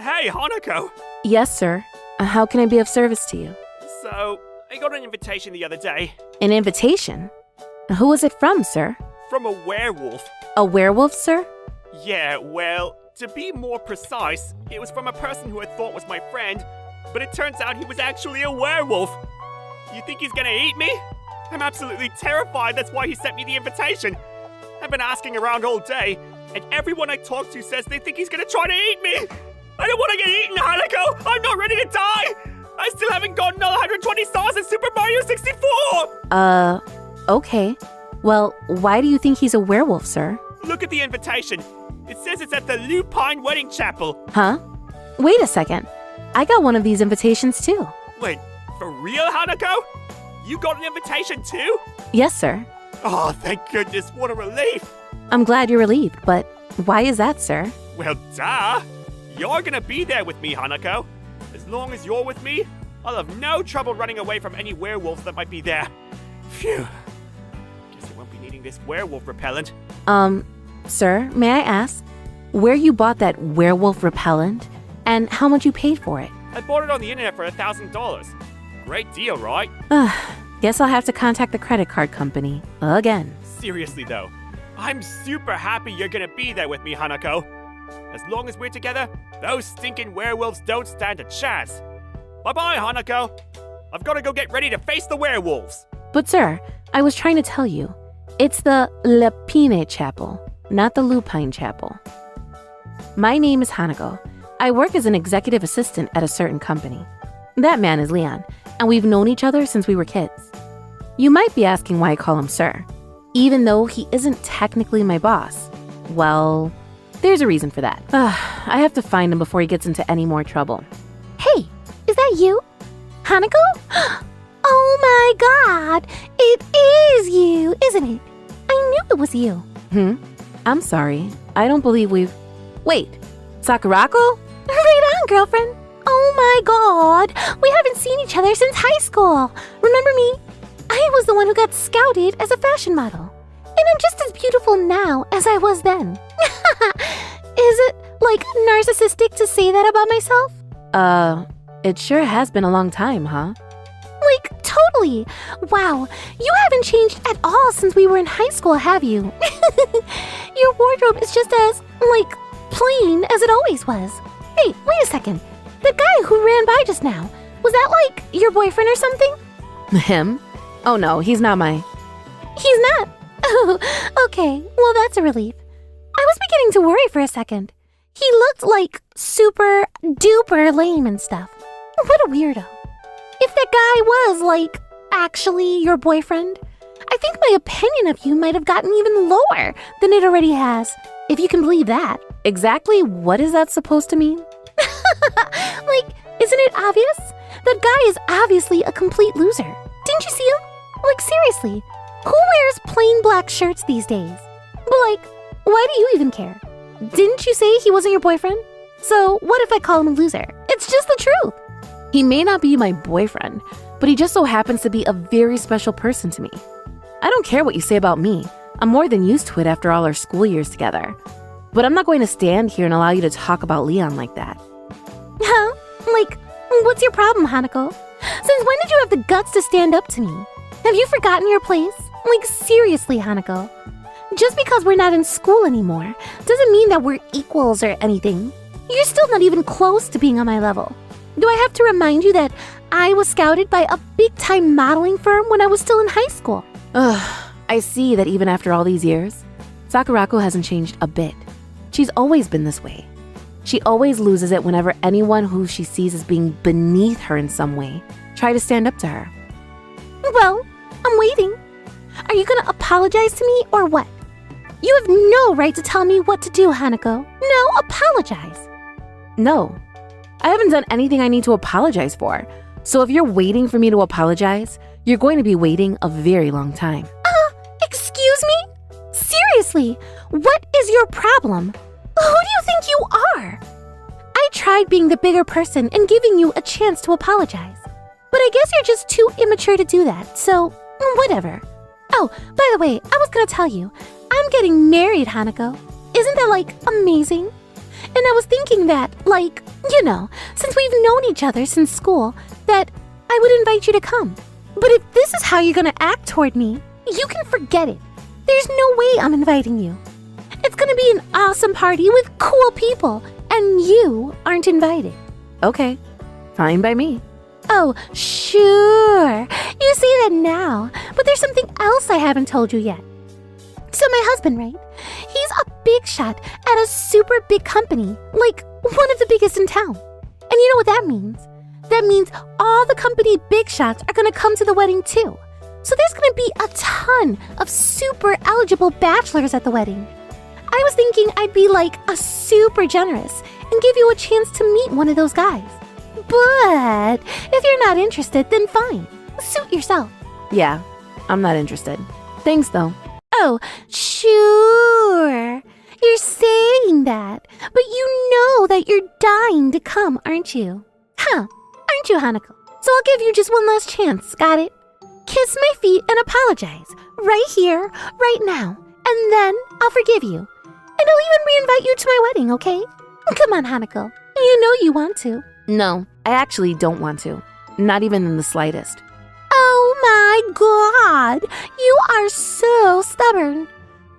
Hey, Hanako! Yes, sir. How can I be of service to you? So, I got an invitation the other day. An invitation? Who was it from, sir? From a werewolf. A werewolf, sir? Yeah, well, to be more precise, it was from a person who I thought was my friend, but it turns out he was actually a werewolf. You think he's gonna eat me? I'm absolutely terrified, that's why he sent me the invitation. I've been asking around all day, and everyone I talk to says they think he's gonna try to eat me. I don't want to get eaten, Hanako! I'm not ready to die! I still haven't gotten all 120 stars in Super Mario 64! Okay. Well, why do you think he's a werewolf, sir? Look at the invitation. It says it's at the Lupine Wedding Chapel. Huh? Wait a second. I got one of these invitations too. Wait, for real, Hanako? You got an invitation too? Yes, sir. Oh, thank goodness, what a relief! I'm glad you're relieved, but why is that, sir? Well, duh! You're gonna be there with me, Hanako. As long as you're with me, I'll have no trouble running away from any werewolves that might be there. Phew. Guess I won't be needing this werewolf repellent. Sir, may I ask where you bought that werewolf repellent and how much you paid for it? I bought it on the internet for $1,000. Great deal, right? Guess I'll have to contact the credit card company again. Seriously though, I'm super happy you're gonna be there with me, Hanako. As long as we're together, those stinking werewolves don't stand a chance. Bye-bye, Hanako. I've got to go get ready to face the werewolves. But sir, I was trying to tell you, it's the Lupine Chapel, not the Lupine Chapel. My name is Hanako. I work as an executive assistant at a certain company. That man is Leon, and we've known each other since we were kids. You might be asking why I call him sir, even though he isn't technically my boss. Well, there's a reason for that. I have to find him before he gets into any more trouble. Hey, is that you? Hanako? Oh my god! It is you, isn't it? I knew it was you. I'm sorry. I don't believe we've... Wait, Sakurako? Right on, girlfriend. Oh my god! We haven't seen each other since high school. Remember me? I was the one who got scouted as a fashion model. And I'm just as beautiful now as I was then. Is it, like, narcissistic to say that about myself? It sure has been a long time, huh? Like, totally. Wow, you haven't changed at all since we were in high school, have you? Your wardrobe is just as, like, plain as it always was. Hey, wait a second. The guy who ran by just now, was that, like, your boyfriend or something? Him? Oh no, he's not my... He's not? Oh, okay. Well, that's a relief. I was beginning to worry for a second. He looked like super duper lame and stuff. What a weirdo. If that guy was, like, actually your boyfriend, I think my opinion of you might have gotten even lower than it already has, if you can believe that. Exactly what is that supposed to mean? Like, isn't it obvious? That guy is obviously a complete loser. Didn't you see him? Like, seriously, who wears plain black shirts these days? But, like, why do you even care? Didn't you say he wasn't your boyfriend? So what if I call him a loser? It's just the truth. He may not be my boyfriend, but he just so happens to be a very special person to me. I don't care what you say about me. I'm more than used to it after all our school years together. But I'm not going to stand here and allow you to talk about Leon like that. Huh? Like, what's your problem, Hanako? Since when did you have the guts to stand up to me? Have you forgotten your place? Like, seriously, Hanako. Just because we're not in school anymore doesn't mean that we're equals or anything. You're still not even close to being on my level. Do I have to remind you that I was scouted by a big-time modeling firm when I was still in high school? I see that even after all these years, Sakurako hasn't changed a bit. She's always been this way. She always loses it whenever anyone who she sees as being beneath her in some way try to stand up to her. Well, I'm waiting. Are you gonna apologize to me or what? You have no right to tell me what to do, Hanako. No, apologize. No, I haven't done anything I need to apologize for. So if you're waiting for me to apologize, you're going to be waiting a very long time. Excuse me? Seriously, what is your problem? Who do you think you are? I tried being the bigger person and giving you a chance to apologize. But I guess you're just too immature to do that, so whatever. Oh, by the way, I was gonna tell you, I'm getting married, Hanako. Isn't that, like, amazing? And And I was thinking that, since we've known each other since school, that I would invite you to come. But if this is how you're gonna act toward me, you can forget it. There's no way I'm inviting you. It's gonna be an awesome party with cool people, and you aren't invited. Okay, fine by me. Oh, sure. You say that now, but there's something else I haven't told you yet. So my husband, right? He's a big shot at a super big company, like one of the biggest in town. And you know what that means? That means all the company big shots are gonna come to the wedding too. So there's gonna be a ton of super eligible bachelors at the wedding. I was thinking I'd be a super generous and give you a chance to meet one of those guys. But if you're not interested, then fine. Suit yourself. Yeah, I'm not interested. Thanks, though. Oh, sure. You're saying that, but you know that you're dying to come, aren't you? Aren't you, Hanako? So I'll give you just one last chance, got it? Kiss my feet and apologize. Right here, right now. And then I'll forgive you. And I'll even re-invite you to my wedding, okay? Come on, Hanako. You know you want to. No, I actually don't want to. Not even in the slightest. Oh my god! You are so stubborn.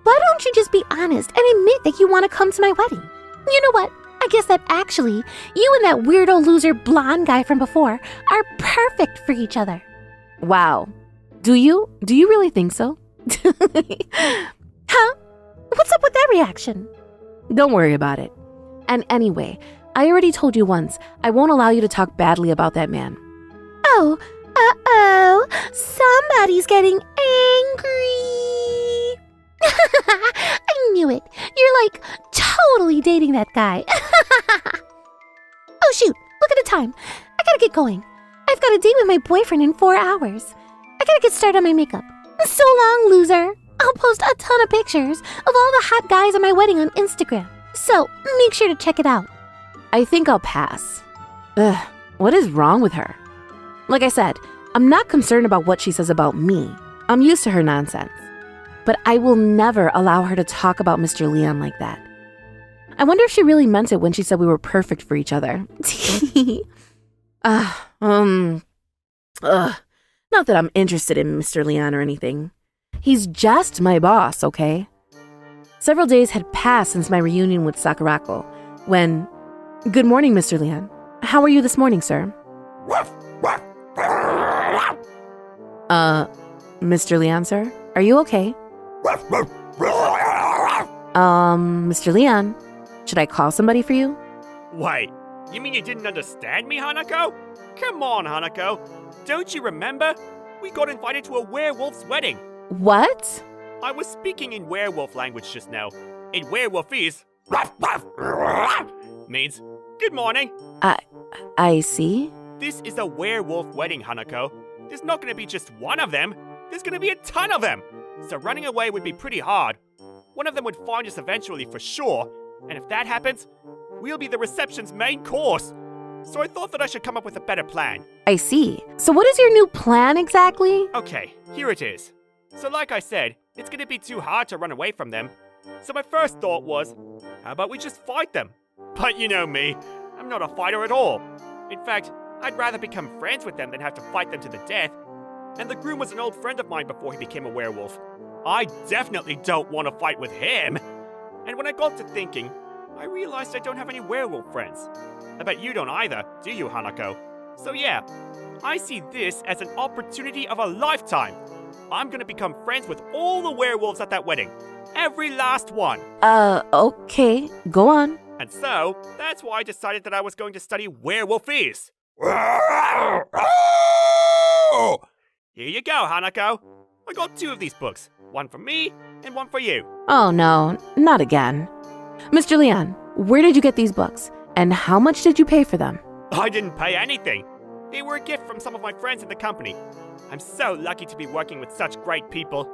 Why don't you just be honest and admit that you want to come to my wedding? You know what? I guess that actually, you and that weirdo loser blonde guy from before are perfect for each other. Wow. Do you? Do you really think so? Huh? What's up with that reaction? Don't worry about it. And anyway, I already told you once, I won't allow you to talk badly about that man. Oh, uh-oh. Somebody's getting angry. I knew it. You're totally dating that guy. Oh shoot, look at the time. I gotta get going. I've got a date with my boyfriend in 4 hours. I gotta get started on my makeup. So long, loser. I'll post a ton of pictures of all the hot guys at my wedding on Instagram. So make sure to check it out. I think I'll pass. Ugh, what is wrong with her? Like I said, I'm not concerned about what she says about me. I'm used to her nonsense. But I will never allow her to talk about Mr. Leon like that. I wonder if she really meant it when she said we were perfect for each other. Not that I'm interested in Mr. Leon or anything. He's just my boss, okay? Several days had passed since my reunion with Sakurako, when... Good morning, Mr. Leon. How are you this morning, sir? Mr. Leon, sir? Are you okay? Mr. Leon, should I call somebody for you? Wait, you mean you didn't understand me, Hanako? Come on, Hanako. Don't you remember? We got invited to a werewolf's wedding. What? I was speaking in werewolf language just now. In werewolfese, means good morning. I see. This is a werewolf wedding, Hanako. There's not gonna be just one of them. There's gonna be a ton of them. So running away would be pretty hard. One of them would find us eventually for sure. And if that happens, we'll be the reception's main course. So I thought that I should come up with a better plan. I see. So what is your new plan exactly? Okay, here it is. So like I said, it's gonna be too hard to run away from them. So my first thought was, how about we just fight them? But you know me, I'm not a fighter at all. In fact, I'd rather become friends with them than have to fight them to the death. And the groom was an old friend of mine before he became a werewolf. I definitely don't want to fight with him. And when I got to thinking, I realized I don't have any werewolf friends. I bet you don't either, do you, Hanako? So yeah, I see this as an opportunity of a lifetime. I'm gonna become friends with all the werewolves at that wedding. Every last one. Okay, go on. And so, that's why I decided that I was going to study werewolfese. Here you go, Hanako. I got 2 of these books. One for me, and one for you. Oh no, not again. Mr. Leon, where did you get these books? And how much did you pay for them? I didn't pay anything. They were a gift from some of my friends in the company. I'm so lucky to be working with such great people.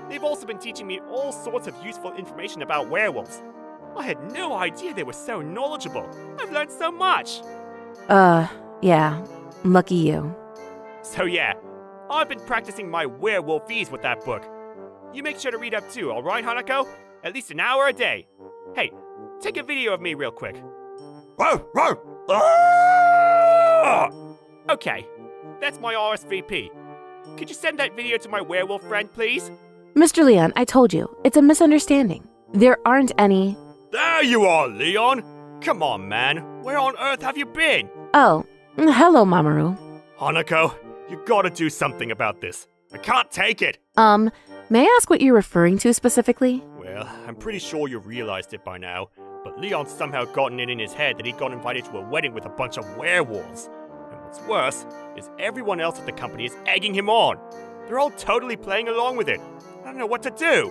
They've also been teaching me all sorts of useful information about werewolves. I had no idea they were so knowledgeable. I've learned so much. Yeah, lucky you. So yeah, I've been practicing my werewolfese with that book. You make sure to read up too, alright, Hanako? At least an hour a day. Hey, Take a video of me real quick. Okay, that's my RSVP. Could you send that video to my werewolf friend, please? Mr. Leon, I told you, it's a misunderstanding. There aren't any... There you are, Leon! Come on, man. Where on earth have you been? Oh, hello, Mamoru. Hanako, you gotta do something about this. I can't take it. May I ask what you're referring to specifically? Well, I'm pretty sure you realized it by now, but Leon's somehow gotten it in his head that he got invited to a wedding with a bunch of werewolves. And what's worse is everyone else at the company is egging him on. They're all totally playing along with it. I don't know what to do.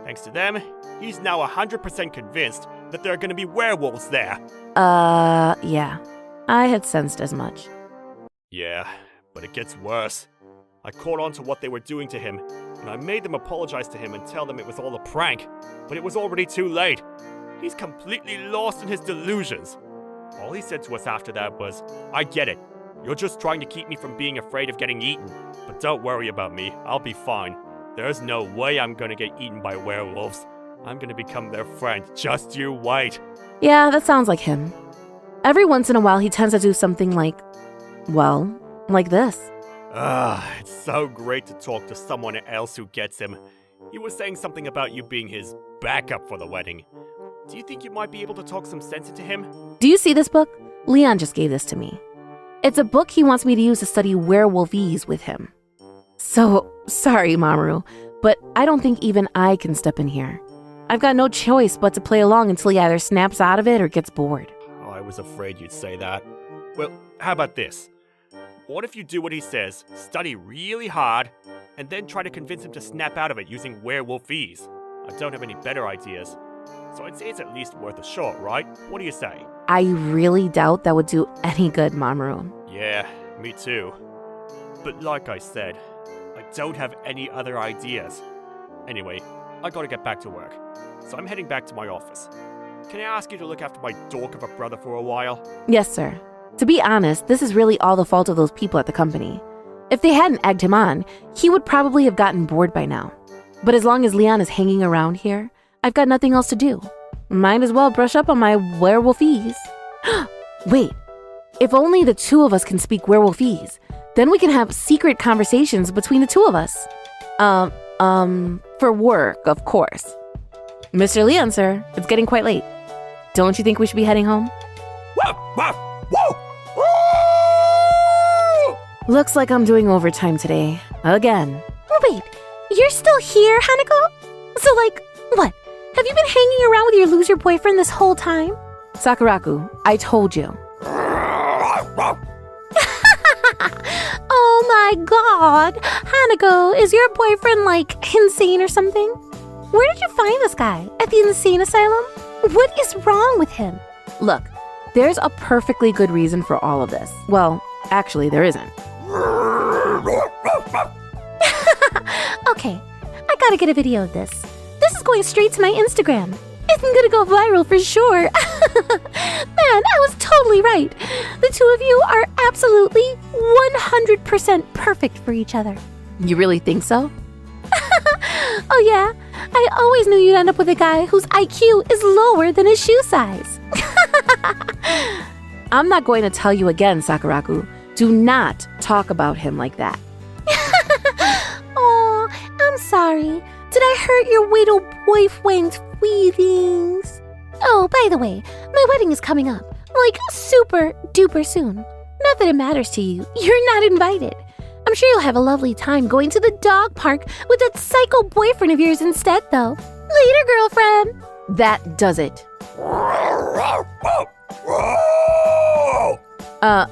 Thanks to them, he's now 100% convinced that there are going to be werewolves there. Yeah. I had sensed as much. Yeah, but it gets worse. I caught on to what they were doing to him, and I made them apologize to him and tell them it was all a prank, but it was already too late. He's completely lost in his delusions. All he said to us after that was, I get it. You're just trying to keep me from being afraid of getting eaten. But don't worry about me, I'll be fine. There's no way I'm gonna get eaten by werewolves. I'm gonna become their friend, just you wait. Yeah, that sounds like him. Every once in a while he tends to do something like, well, like this. It's so great to talk to someone else who gets him. He was saying something about you being his backup for the wedding. Do you think you might be able to talk some sense into him? Do you see this book? Leon just gave this to me. It's a book he wants me to use to study werewolfese with him. So, sorry, Mamoru, but I don't think even I can step in here. I've got no choice but to play along until he either snaps out of it or gets bored. Oh, I was afraid you'd say that. Well, how about this? What if you do what he says, study really hard, and then try to convince him to snap out of it using werewolfese? I don't have any better ideas, so I'd say it's at least worth a shot, right? What do you say? I really doubt that would do any good, Mamoru. Yeah, me too. But like I said, I don't have any other ideas. Anyway, I gotta get back to work, so I'm heading back to my office. Can I ask you to look after my dork of a brother for a while? Yes, sir. To be honest, this is really all the fault of those people at the company. If they hadn't egged him on, he would probably have gotten bored by now. But as long as Leon is hanging around here, I've got nothing else to do. Might as well brush up on my werewolfese. Wait, if only the two of us can speak werewolfese, then we can have secret conversations between the two of us. For work, of course. Mr. Leon, sir, it's getting quite late. Don't you think we should be heading home? Looks like I'm doing overtime today. Again. Wait, you're still here, Hanako? So, what? Have you been hanging around with your loser boyfriend this whole time? Sakuraku, I told you. Oh my god! Hanako, is your boyfriend, insane or something? Where did you find this guy? At the insane asylum? What is wrong with him? Look, there's a perfectly good reason for all of this. Well, actually, there isn't. Okay, I gotta get a video of this. This is going straight to my Instagram. It's gonna go viral for sure. Man, I was totally right. The two of you are absolutely 100% perfect for each other. You really think so? Oh yeah, I always knew you'd end up with a guy whose IQ is lower than his shoe size. I'm not going to tell you again, Sakuraku. Do not talk about him like that. Oh, I'm sorry. Did I hurt your little boyfriend's feelings? Oh, by the way, my wedding is coming up. Super duper soon. Not that it matters to you. You're not invited. I'm sure you'll have a lovely time going to the dog park with that psycho boyfriend of yours instead, though. Later, girlfriend. That does it.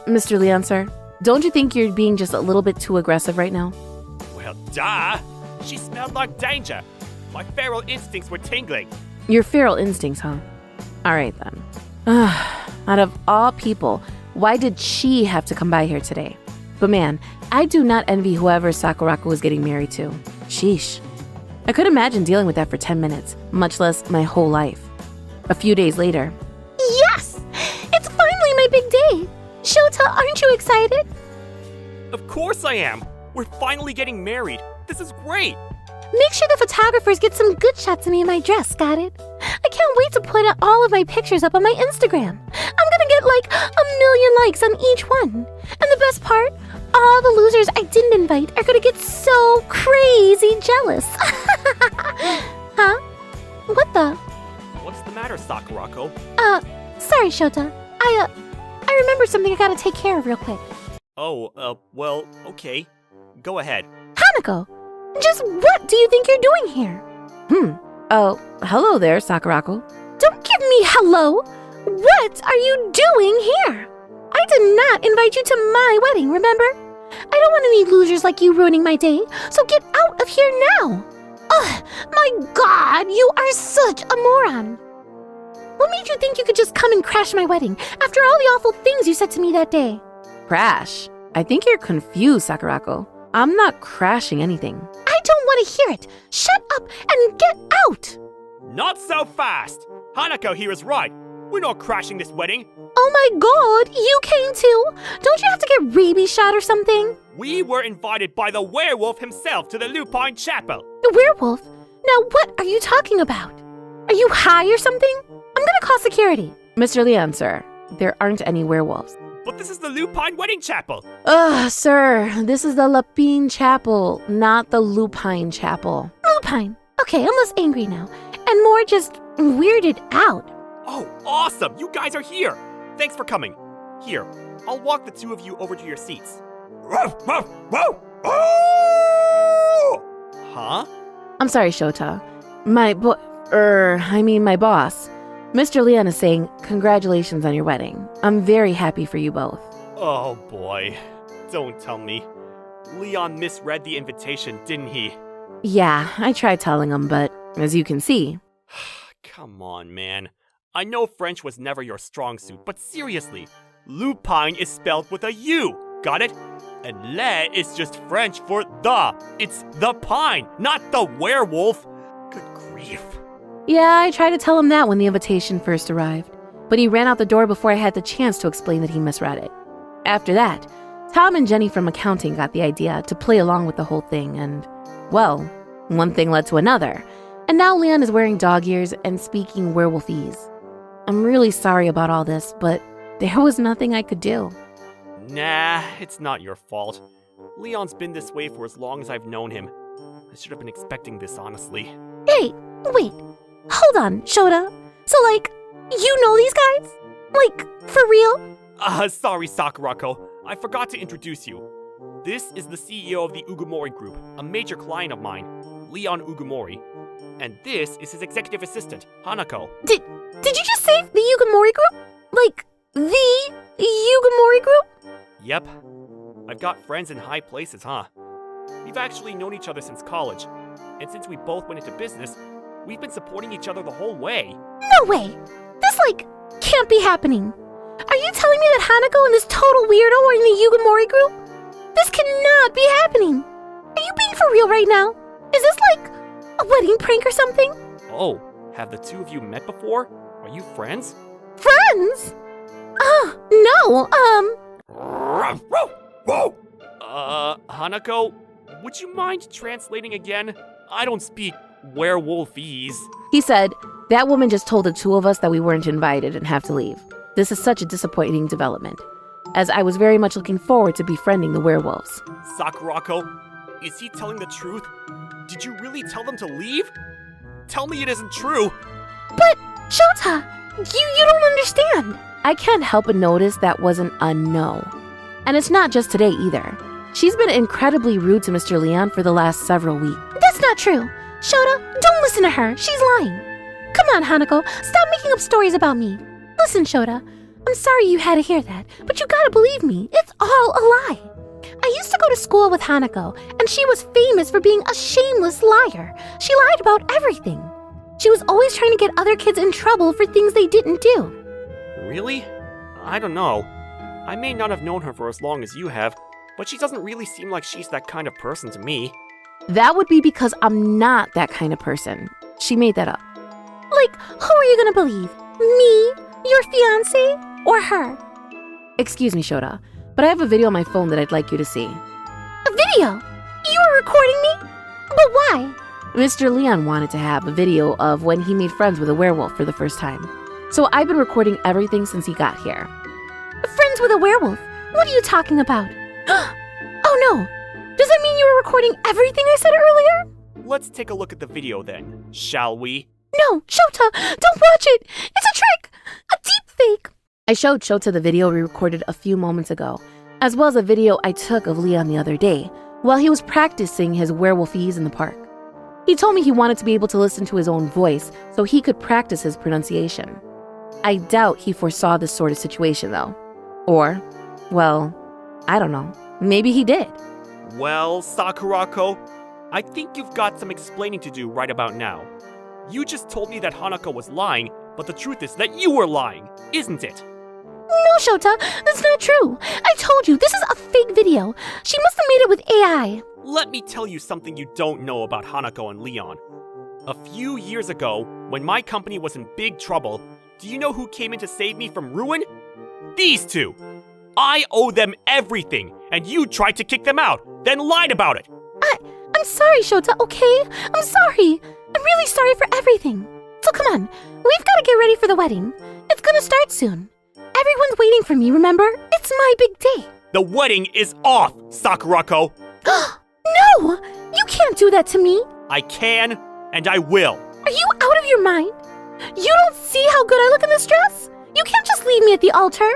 Mr. Leon, sir, don't you think you're being just a little bit too aggressive right now? Well, duh! She smelled like danger. My feral instincts were tingling. Your feral instincts, huh? All right, then. Out of all people, why did she have to come by here today? But man, I do not envy whoever Sakurako was getting married to. Sheesh. I could imagine dealing with that for 10 minutes, much less my whole life. A few days later. Yes! It's finally my big day! Shota, aren't you excited? Of course I am! We're finally getting married! This is great! Make sure the photographers get some good shots of me in my dress, got it? I can't can't wait to put all of my pictures up on my Instagram. I'm gonna get like 1,000,000 likes on each one. And the best part, all the losers I didn't invite are gonna get so crazy jealous. Huh? What the? What's the matter, Sakurako? Sorry, Shota. I remember something I gotta take care of real quick. Oh, well, okay. Go ahead. Hanako, just what do you think you're doing here? Oh, hello there, Sakurako. Don't give me hello! What are you doing here? I did not invite you to my wedding, remember? I don't want any losers like you ruining my day, so get out of here now! Ugh, my god, you are such a moron! What made you think you could just come and crash my wedding after all the awful things you said to me that day? Crash? I think you're confused, Sakurako. I'm not crashing anything. I don't want to hear it! Shut up and get out! Not so fast! Hanako here is right. We're not crashing this wedding. Oh my god, you came too? Don't you have to get rabies shot or something? We were invited by the werewolf himself to the Lupine Chapel. The werewolf? Now what are you talking about? Are you high or something? I'm gonna call security. Mr. Leon, sir, there aren't any werewolves. But this is the Lupine Wedding Chapel. Sir, this is the Lapine Chapel, not the Lupine Chapel. Lupine. Okay, I'm less angry now. And more just weirded out. Oh, awesome! You guys are here! Thanks for coming. Here, I'll walk the two of you over to your seats. Huh? I'm sorry, Shota. My boss. Mr. Leon is saying congratulations on your wedding. I'm very happy for you both. Oh boy. Don't tell me. Leon misread the invitation, didn't he? Yeah, I tried telling him, but as you can see... Come on, man. I know French was never your strong suit, but seriously, lupine is spelled with a U. Got it? And le is just French for the. It's the pine, not the werewolf. Good grief. Yeah, I tried to tell him that when the invitation first arrived, but he ran out the door before I had the chance to explain that he misread it. After that, Tom and Jenny from accounting got the idea to play along with the whole thing, and, well, one thing led to another, and now Leon is wearing dog ears and speaking werewolfese. I'm really sorry about all this, but there was nothing I could do. Nah, it's not your fault. Leon's been this way for as long as I've known him. I should have been expecting this, honestly. Hey, wait. Hold on, Shota. So, like, you know these guys? Like, for real? Sorry, Sakurako. I forgot to introduce you. This is the CEO of the Ugumori Group, a major client of mine, Leon Ugumori. And this is his executive assistant, Hanako. Did you just say the Ugumori Group? Like, the Ugumori Group? Yep. I've got friends in high places, huh? We've actually known each other since college. And since we both went into business, we've been supporting each other the whole way. No way! This, like, can't be happening. Are you telling me that Hanako and this total weirdo are in the Ugumori Group? This cannot be happening. Are you being for real right now? Is this, like, a wedding prank or something? Oh, have the two of you met before? Are you friends? Friends? No, Hanako, would you mind translating again? I don't speak werewolfese. He said, that woman just told the two of us that we weren't invited and have to leave. This is such a disappointing development, as I was very much looking forward to befriending the werewolves. Sakurako, is he telling the truth? Did you really tell them to leave? Tell me it isn't true. But, Shota, you don't understand. I can't help but notice that wasn't a no. And it's not just today either. She's been incredibly rude to Mr. Leon for the last several weeks. That's not true. Shota, don't listen to her. She's lying. Come on, Hanako, stop making up stories about me. Listen, Shota, I'm sorry you had to hear that, but you gotta believe me, it's all a lie. I used to go to school with Hanako, and she was famous for being a shameless liar. She lied about everything. She was always trying to get other kids in trouble for things they didn't do. Really? I don't know. I may not have known her for as long as you have, but she doesn't really seem like she's that kind of person to me. That would be because I'm not that kind of person. She made that up. Like, who are you gonna believe? Me? Your fiancé? Or her? Excuse me, Shota, but I have a video on my phone that I'd like you to see. A video? You were recording me? But why? Mr. Leon wanted to have a video of when he made friends with a werewolf for the first time. So I've been recording everything since he got here. Friends with a werewolf? What are you talking about? Oh no! Does that mean you were recording everything I said earlier? Let's take a look at the video then, shall we? No, Shota, don't watch it! It's a trick! A deep fake! I showed Shota the video we recorded a few moments ago, as well as a video I took of Leon the other day while he was practicing his werewolfese in the park. He told me he wanted to be able to listen to his own voice so he could practice his pronunciation. I doubt he foresaw this sort of situation though. Or, well, I don't know. Maybe he did. Well, Sakurako, I think you've got some explaining to do right about now. You just told me that Hanako was lying, but the truth is that you were lying, isn't it? No, Shota, that's not true. I told you, this is a fake video. She must have made it with AI. Let me tell you something you don't know about Hanako and Leon. A few years ago, when my company was in big trouble, do you know who came in to save me from ruin? These two! I owe them everything, and you tried to kick them out, then lied about it! I'm sorry, Shota, okay? I'm sorry. I'm really sorry for everything. So come on, we've got to get ready for the wedding. It's gonna start soon. Everyone's waiting for me, remember? It's my big day. The wedding is off, Sakurako! No! You can't do that to me. I can, and I will. Are you out of your mind? You don't see how good I look in this dress? You can't just leave me at the altar.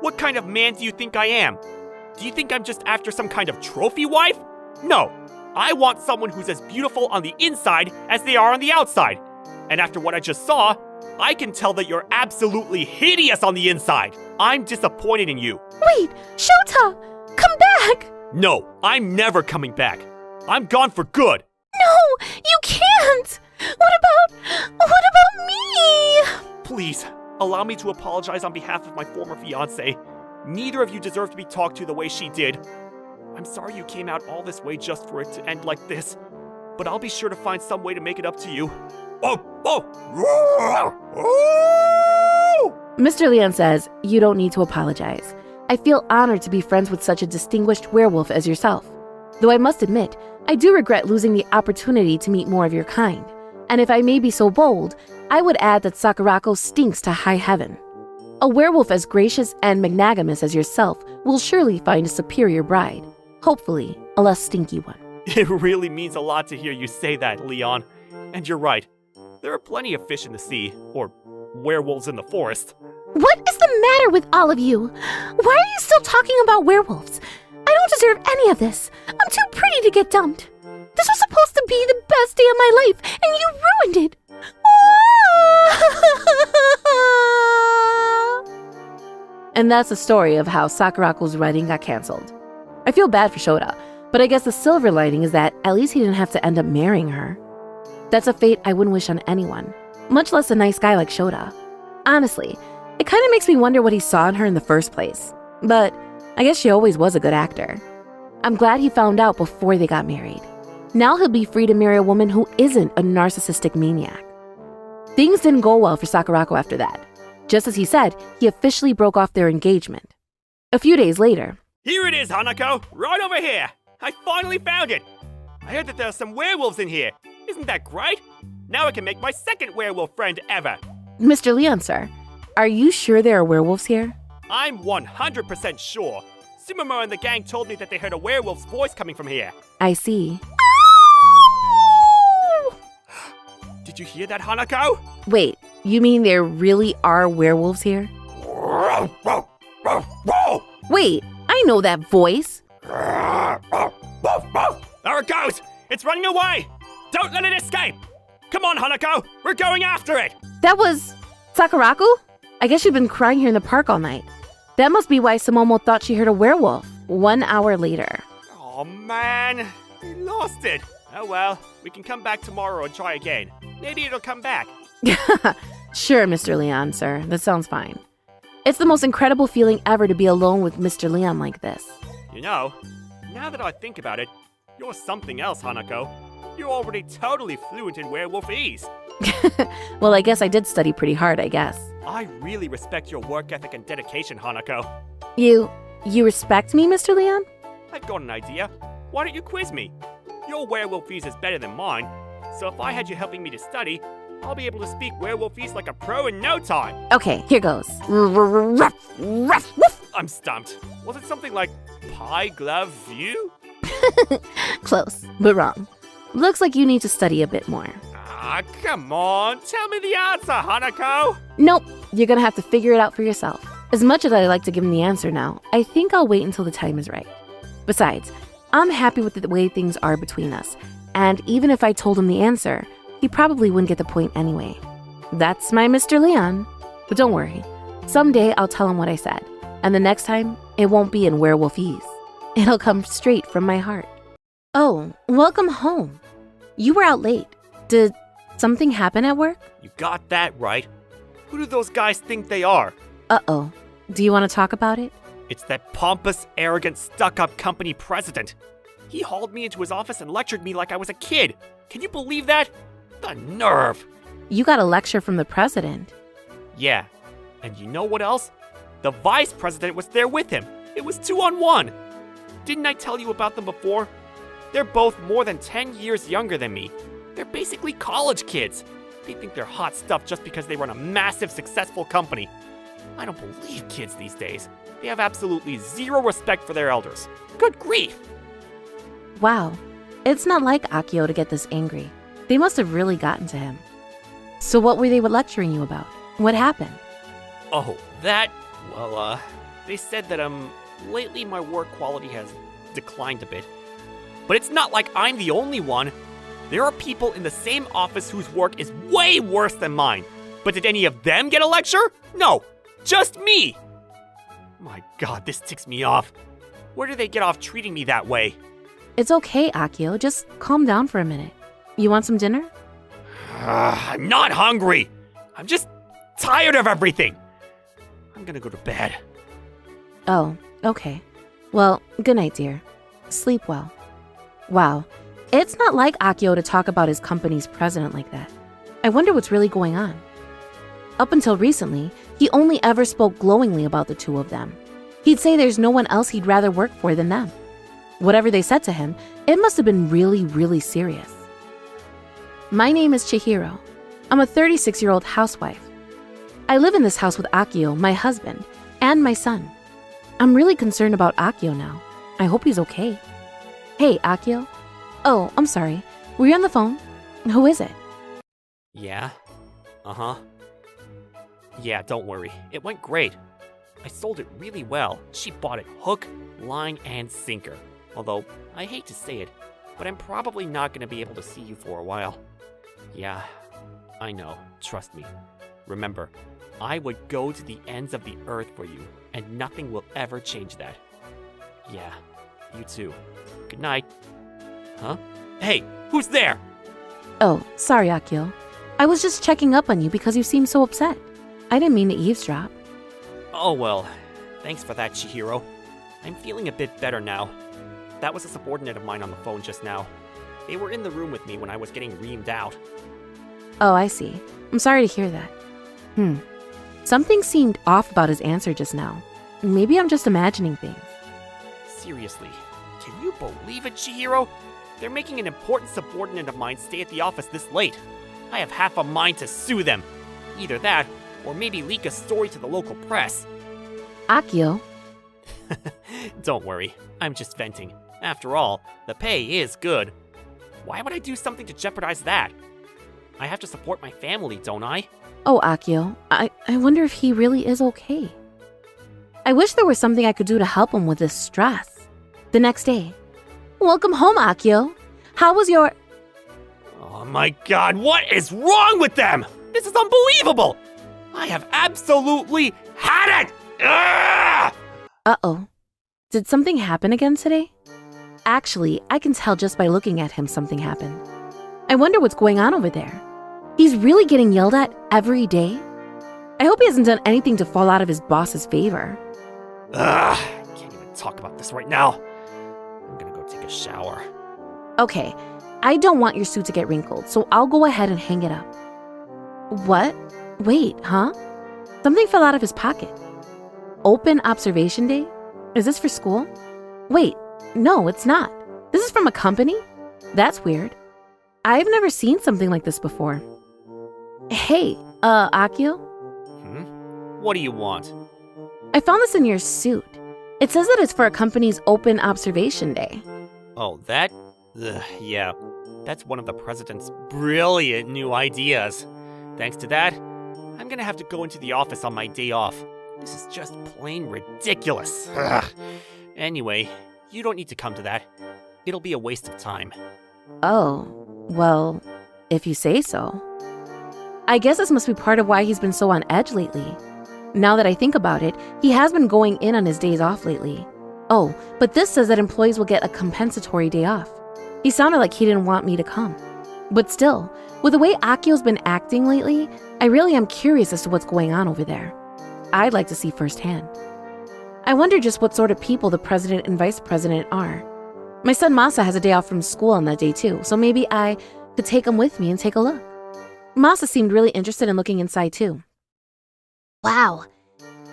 What kind of man do you think I am? Do you think I'm just after some kind of trophy wife? No, I want someone who's as beautiful on the inside as they are on the outside. And after what I just saw, I can tell that you're absolutely hideous on the inside. I'm disappointed in you. Wait, Shota! Come back! No, I'm never coming back. I'm gone for good. No, you can't! What about me? Please, allow me to apologize on behalf of my former fiancé. Neither of you deserve to be talked to the way she did. I'm sorry you came out all this way just for it to end like this, but I'll be sure to find some way to make it up to you. Mr. Leon says, you don't need to apologize. I feel honored to be friends with such a distinguished werewolf as yourself. Though I must admit, I do regret losing the opportunity to meet more of your kind. And if I may be so bold, I would add that Sakurako stinks to high heaven. A werewolf as gracious and magnanimous as yourself will surely find a superior bride. Hopefully, a less stinky one. It really means a lot to hear you say that, Leon. And you're right. There are plenty of fish in the sea, or werewolves in the forest. What is the matter with all of you? Why are you still talking about werewolves? I don't deserve any of this. I'm too pretty to get dumped. This was supposed to be the best day of my life, and you ruined it. And that's the story of how Sakurako's wedding got canceled. I feel bad for Shota, but I guess the silver lining is that at least he didn't have to end up marrying her. That's a fate I wouldn't wish on anyone, much less a nice guy like Shota. Honestly, it kind of makes me wonder what he saw in her in the first place. But I guess she always was a good actor. I'm glad he found out before they got married. Now he'll be free to marry a woman who isn't a narcissistic maniac. Things didn't go well for Sakurako after that. Just as he said, he officially broke off their engagement. A few days later, Here it is, Hanako! Right over here! I finally found it! I heard that there are some werewolves in here. Isn't that great? Now I can make my second werewolf friend ever. Mr. Leon, sir, are you sure there are werewolves here? I'm 100% sure. Sumomo and the gang told me that they heard a werewolf's voice coming from here. I see. Did you hear that, Hanako? Wait, you mean there really are werewolves here? Wait, I know that voice. There it goes! It's running away! Don't let it escape! Come on, Hanako! We're going after it! That was Sakurako? I guess she'd been crying here in the park all night. That must be why Sumomo thought she heard a werewolf 1 hour later. Oh man, we lost it. Oh well, we can come back tomorrow and try again. Maybe it'll come back. Sure, Mr. Leon, sir. That sounds fine. It's the most incredible feeling ever to be alone with Mr. Leon like this. You know, now that I think about it, you're something else, Hanako. You're already totally fluent in werewolfese. Well, I guess I did study pretty hard, I guess. I really respect your work ethic and dedication, Hanako. You respect me, Mr. Leon? I've got an idea. Why don't you quiz me? Your werewolfese is better than mine, So if I had you helping me to study, I'll be able to speak werewolfese like a pro in no time. Okay, here goes. I'm stumped. Was it something like pie glove view? Close, but wrong. Looks like you need to study a bit more. Ah, come on. Tell me the answer, Hanako. Nope, you're gonna have to figure it out for yourself. As much as I like to give him the answer now, I think I'll wait until the time is right. Besides, I'm happy with the way things are between us, and even if I told him the answer, he probably wouldn't get the point anyway. That's my Mr. Leon. But don't worry, someday I'll tell him what I said, and the next time, it won't be in werewolfese. It'll come straight from my heart. Oh, welcome home. You were out late. Did something happen at work? You got that right. Who do those guys think they are? Uh-oh. Do you want to talk about it? It's that pompous, arrogant, stuck-up company president. He hauled me into his office and lectured me like I was a kid. Can you believe that? The nerve! You got a lecture from the president. Yeah. And you know what else? The vice president was there with him. It was 2-on-1. Didn't I tell you about them before? They're both more than 10 years younger than me. They're basically college kids. They think they're hot stuff just because they run a massive, successful company. I don't believe kids these days. They have absolutely zero respect for their elders. Good grief! Wow. It's not like Akio to get this angry. They must have really gotten to him. So what were they lecturing you about? What happened? Oh, that? Well, they said that, lately my work quality has declined a bit. But it's not like I'm the only one. There are people in the same office whose work is way worse than mine. But did any of them get a lecture? No, just me! My god, this ticks me off. Where do they get off treating me that way? It's okay, Akio. Just calm down for a minute. You want some dinner? I'm not hungry. I'm just tired of everything. I'm gonna go to bed. Oh, okay. Well, good night, dear. Sleep well. Wow, it's not like Akio to talk about his company's president like that. I wonder what's really going on. Up until recently, he only ever spoke glowingly about the two of them. He'd say there's no one else he'd rather work for than them. Whatever they said to him, it must have been really, really serious. My name is Chihiro. I'm a 36-year-old housewife. I live in this house with Akio, my husband, and my son. I'm really concerned about Akio now. I hope he's okay. Hey, Akio. Oh, I'm sorry. Were you on the phone? Who is it? Yeah? Uh-huh. Yeah, don't worry. It went great. I sold it really well. She bought it hook, line, and sinker. Although, I hate to say it, but I'm probably not going to be able to see you for a while. Yeah, I know. Trust me. Remember, I would go to the ends of the earth for you, and nothing will ever change that. Yeah, you too. Good night. Huh? Hey, who's there? Oh, sorry, Akio. I was just checking up on you because you seemed so upset. I didn't mean to eavesdrop. Oh well, thanks for that, Chihiro. I'm feeling a bit better now. That was a subordinate of mine on the phone just now. They were in the room with me when I was getting reamed out. Oh, I see. I'm sorry to hear that. Something seemed off about his answer just now. Maybe I'm just imagining things. Seriously, can you believe it, Chihiro? They're making an important subordinate of mine stay at the office this late. I have half a mind to sue them. Either that, or maybe leak a story to the local press. Akio. Don't worry, I'm just venting. After all, the pay is good. Why would I do something to jeopardize that? I have to support my family, don't I? Oh, Akio, I wonder if he really is okay. I wish there was something I could do to help him with this stress. The next day. Welcome home, Akio. How was your... Oh my god, what is wrong with them? This is unbelievable! I have absolutely had it! Ugh! Uh-oh. Did something happen again today? Actually, I can tell just by looking at him something happened. I wonder what's going on over there. He's really getting yelled at every day? I hope he hasn't done anything to fall out of his boss's favor. Ugh, I can't even talk about this right now. I'm gonna go take a shower. Okay, I don't want your suit to get wrinkled, so I'll go ahead and hang it up. What? Wait, huh? Something fell out of his pocket. Open observation day? Is this for school? Wait, no, it's not. This is from a company? That's weird. I've never seen something like this before. Hey, Akio? What do you want? I found this in your suit. It says that it's for a company's open observation day. Oh, that? Yeah. That's one of the president's brilliant new ideas. Thanks to that, I'm gonna have to go into the office on my day off. This is just plain ridiculous. Ugh. Anyway, you don't need to come to that. It'll be a waste of time. Oh, well, if you say so. I guess this must be part of why he's been so on edge lately. Now that I think about it, he has been going in on his days off lately. Oh, but this says that employees will get a compensatory day off. He sounded like he didn't want me to come. But still, with the way Akio's been acting lately, I really am curious as to what's going on over there. I'd like to see firsthand. I wonder just what sort of people the president and vice president are. My son Masa has a day off from school on that day too, so maybe I could take him with me and take a look. Masa seemed really interested in looking inside too. Wow,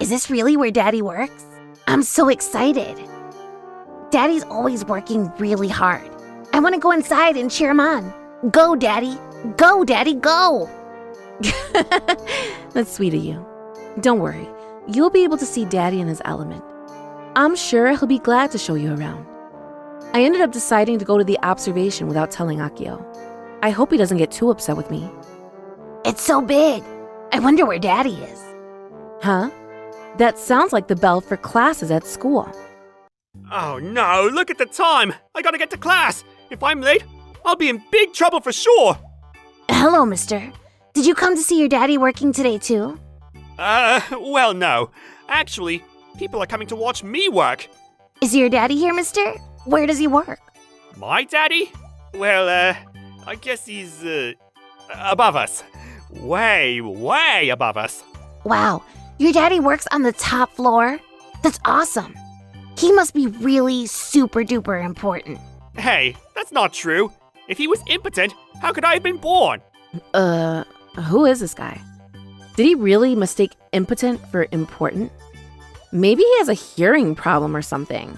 is this really where Daddy works? I'm so excited. Daddy's always working really hard. I want to go inside and cheer him on. Go, Daddy. Go, Daddy, go. That's sweet of you. Don't worry, you'll be able to see Daddy in his element. I'm sure he'll be glad to show you around. I ended up deciding to go to the observation without telling Akio. I hope he doesn't get too upset with me. It's so big. I wonder where Daddy is. Huh? That sounds like the bell for classes at school. Oh no, look at the time! I gotta get to class! If I'm late, I'll be in big trouble for sure! Hello, mister. Did you come to see your daddy working today too? Well, no. Actually, people are coming to watch me work. Is your daddy here, mister? Where does he work? My daddy? Well, I guess he's, above us. Way, way above us. Wow, your daddy works on the top floor? That's awesome. He must be really super duper important. Hey, that's not true. If he was impotent, how could I have been born? Who is this guy? Did he really mistake impotent for important? Maybe he has a hearing problem or something.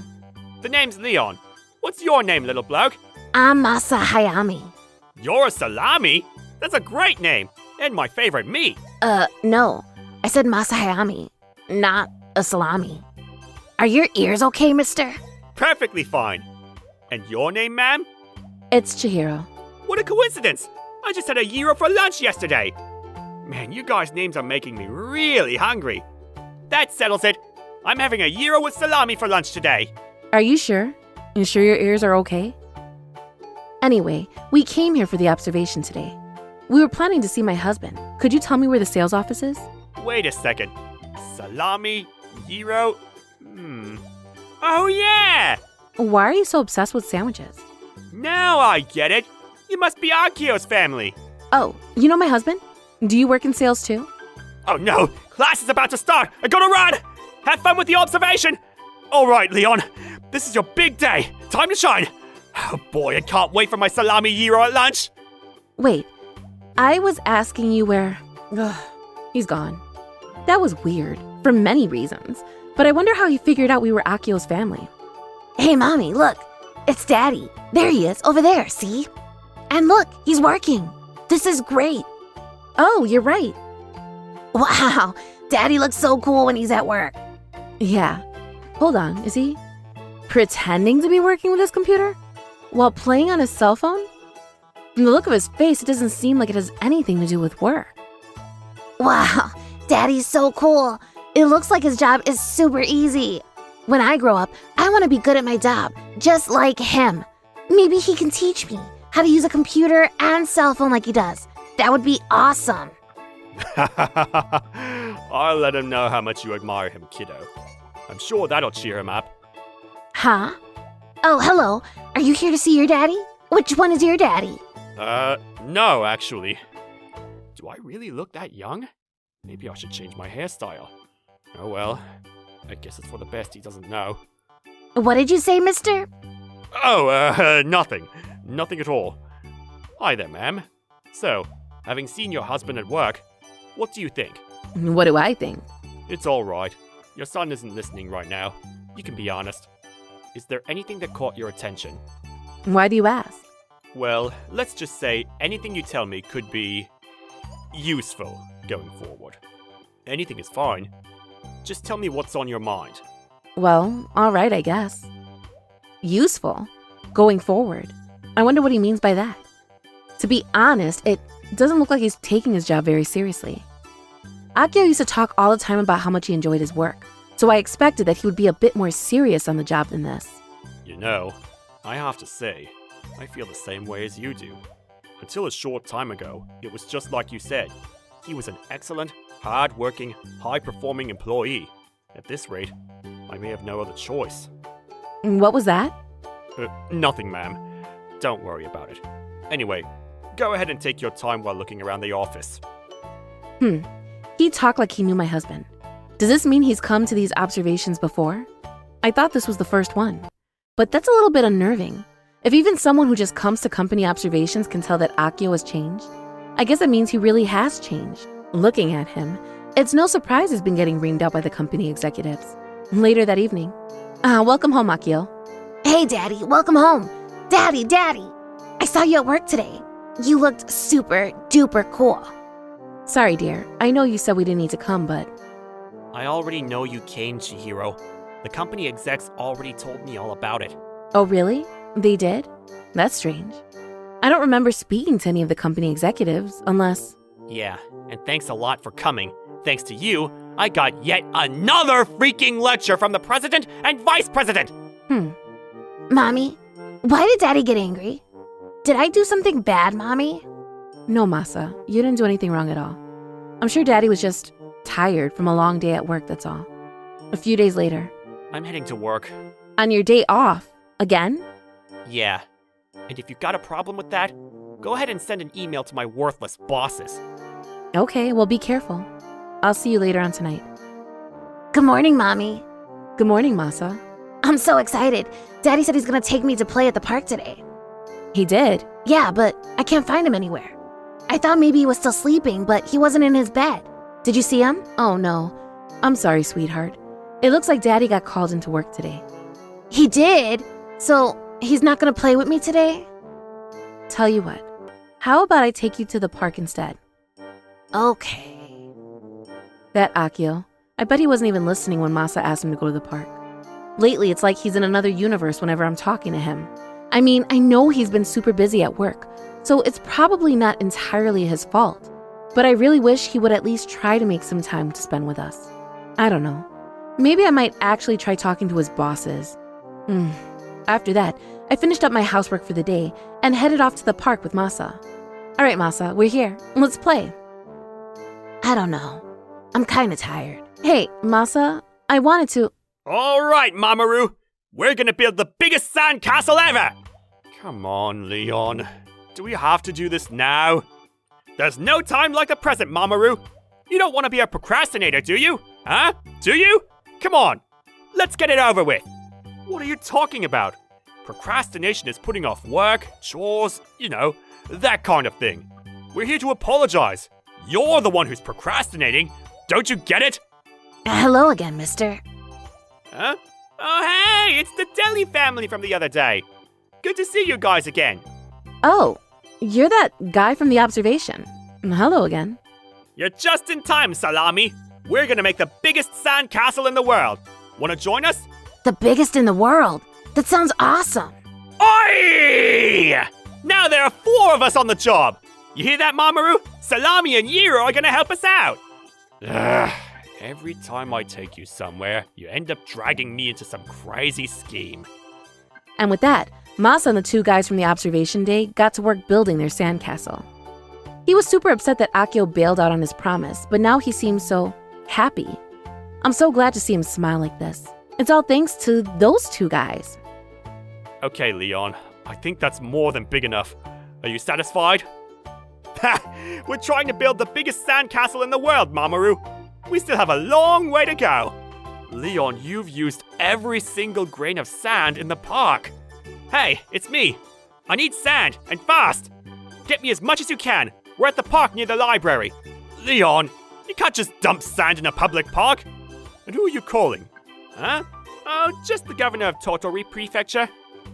The name's Leon. What's your name, little bloke? I'm Masa Hayami. You're a salami? That's a great name, and my favorite meat. No. I said Masa Hayami, not a salami. Are your ears okay, mister? Perfectly fine. And your name, ma'am? It's Chihiro. What a coincidence! I just had a gyro for lunch yesterday. Man, you guys' names are making me really hungry. That settles it. I'm having a gyro with salami for lunch today. Are you sure? You sure your ears are okay? Anyway, we came here for the observation today. We were planning to see my husband. Could you tell me where the sales office is? Wait a second. Salami, gyro. Oh yeah! Why are you so obsessed with sandwiches? Now I get it. You must be Akio's family. Oh, you know my husband? Do you work in sales too? Oh no! Class is about to start! I gotta run! Have fun with the observation! Alright, Leon. This is your big day. Time to shine! Oh boy, I can't wait for my salami gyro at lunch! Wait, I was asking you where... Ugh, he's gone. That was weird, for many reasons. But I wonder how he figured out we were Akio's family. Hey, Mommy, look. It's Daddy. There he is, over there, see? And look, he's working. This is great. Oh, you're right. Wow, Daddy looks so cool when he's at work. Yeah. Hold on, is he pretending to be working with his computer? While playing on his cell phone? From the look of his face, it doesn't seem like it has anything to do with work. Wow, Daddy's so cool. It looks like his job is super easy. When I grow up, I want to be good at my job, just like him. Maybe he can teach me how to use a computer and cell phone like he does. That would be awesome. I'll let him know how much you admire him, kiddo. I'm sure that'll cheer him up. Huh? Oh, hello. Are you here to see your daddy? Which one is your daddy? No, actually. Do I really look that young? Maybe I should change my hairstyle. Oh well, I guess it's for the best he doesn't know. What did you say, mister? Oh, nothing. Nothing at all. Hi there, ma'am. So, having seen your husband at work, what do you think? What do I think? It's alright. Your son isn't listening right now. You can be honest. Is there anything that caught your attention? Why do you ask? Well, let's just say anything you tell me could be useful going forward. Anything is fine. Just tell me what's on your mind. Well, alright, I guess. Useful. Going forward. I wonder what he means by that. To be honest, it doesn't look like he's taking his job very seriously. Akio used to talk all the time about how much he enjoyed his work, so I expected that he would be a bit more serious on the job than this. You know, I have to say, I feel the same way as you do. Until a short time ago, it was just like you said. He was an excellent, hard-working, high-performing employee. At this rate, I may have no other choice. What was that? Nothing, ma'am. Don't worry about it. Anyway, go ahead and take your time while looking around the office. He talked like he knew my husband. Does this mean he's come to these observations before? I thought this was the first one. But that's a little bit unnerving. If even someone who just comes to company observations can tell that Akio has changed, I guess it means he really has changed. Looking at him, it's no surprise he's been getting reamed out by the company executives. Later that evening. Welcome home, Akio. Hey, Daddy, welcome home. Daddy. I saw you at work today. You looked super duper cool. Sorry, dear. I know you said we didn't need to come, but... I already know you came, Chihiro. The company execs already told me all about it. Oh, really? They did? That's strange. I don't remember speaking to any of the company executives, unless... Yeah, and thanks a lot for coming. Thanks to you, I got yet another freaking lecture from the president and vice president! Mommy, why did Daddy get angry? Did I do something bad, Mommy? No, Masa, you didn't do anything wrong at all. I'm sure Daddy was just tired from a long day at work, that's all. A few days later. I'm heading to work. On your day off? Again? Yeah. And if you've got a problem with that, go ahead and send an email to my worthless bosses. Okay, well, be careful. I'll see you later on tonight. Good morning, Mommy. Good morning, Masa. I'm so excited. Daddy said he's gonna take me to play at the park today. He did? Yeah, but I can't find him anywhere. I thought maybe he was still sleeping, but he wasn't in his bed. Did you see him? Oh, no. I'm sorry, sweetheart. It looks like Daddy got called into work today. He did? So he's not gonna play with me today? Tell you what, how about I take you to the park instead? Okay. That Akio. I bet he wasn't even listening when Masa asked him to go to the park. Lately, it's like he's in another universe whenever I'm talking to him. I mean, I know he's been super busy at work, so it's probably not entirely his fault. But I really wish he would at least try to make some time to spend with us. I don't know. Maybe I might actually try talking to his bosses. After that, I finished up my housework for the day and headed off to the park with Masa. All right, Masa, we're here. Let's play. I don't know. I'm kinda tired. Hey, Masa, I wanted to... All right, Mamoru. We're gonna build the biggest sand castle ever! Come on, Leon. Do we have to do this now? There's no time like the present, Mamoru. You don't want to be a procrastinator, do you? Huh? Do you? Come on. Let's get it over with. What are you talking about? Procrastination is putting off work, chores, that kind of thing. We're here to apologize. You're the one who's procrastinating. Don't you get it? Hello again, mister. Huh? Oh, hey, it's the Deli family from the other day. Good to see you guys again. Oh, you're that guy from the observation. Hello again. You're just in time, Salami. We're gonna make the biggest sand castle in the world. Wanna join us? The biggest in the world? That sounds awesome. Oi! Now there are 4 of us on the job. You hear that, Mamoru? Salami and Yiro are gonna help us out. Ugh. Every time I take you somewhere, you end up dragging me into some crazy scheme. And with that, Masa and the 2 guys from the observation day got to work building their sandcastle. He was super upset that Akio bailed out on his promise, but now he seems so happy. I'm so glad to see him smile like this. It's all thanks to those 2 guys. Okay, Leon, I think that's more than big enough. Are you satisfied? Ha! We're trying to build the biggest sandcastle in the world, Mamoru. We still have a long way to go. Leon, you've used every single grain of sand in the park. Hey, it's me. I need sand, and fast. Get me as much as you can. We're at the park near the library. Leon, you can't just dump sand in a public park. And who are you calling? Huh? Oh, just the governor of Totori Prefecture.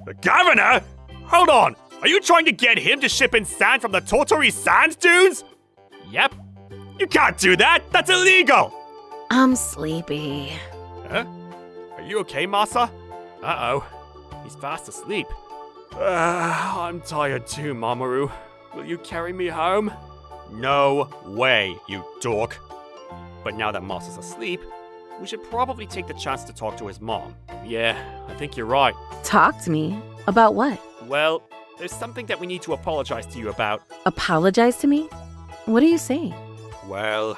The governor? Hold on. Are you trying to get him to ship in sand from the Totori sand dunes? Yep. You can't do that! That's illegal! I'm sleepy. Huh? Are you okay, Masa? Uh-oh. He's fast asleep. I'm tired too, Mamoru. Will you carry me home? No way, you dork. But now that Masa's asleep, we should probably take the chance to talk to his mom. Yeah, I think you're right. Talk to me? About what? Well, there's something that we need to apologize to you about. Apologize to me? What are you saying? Well,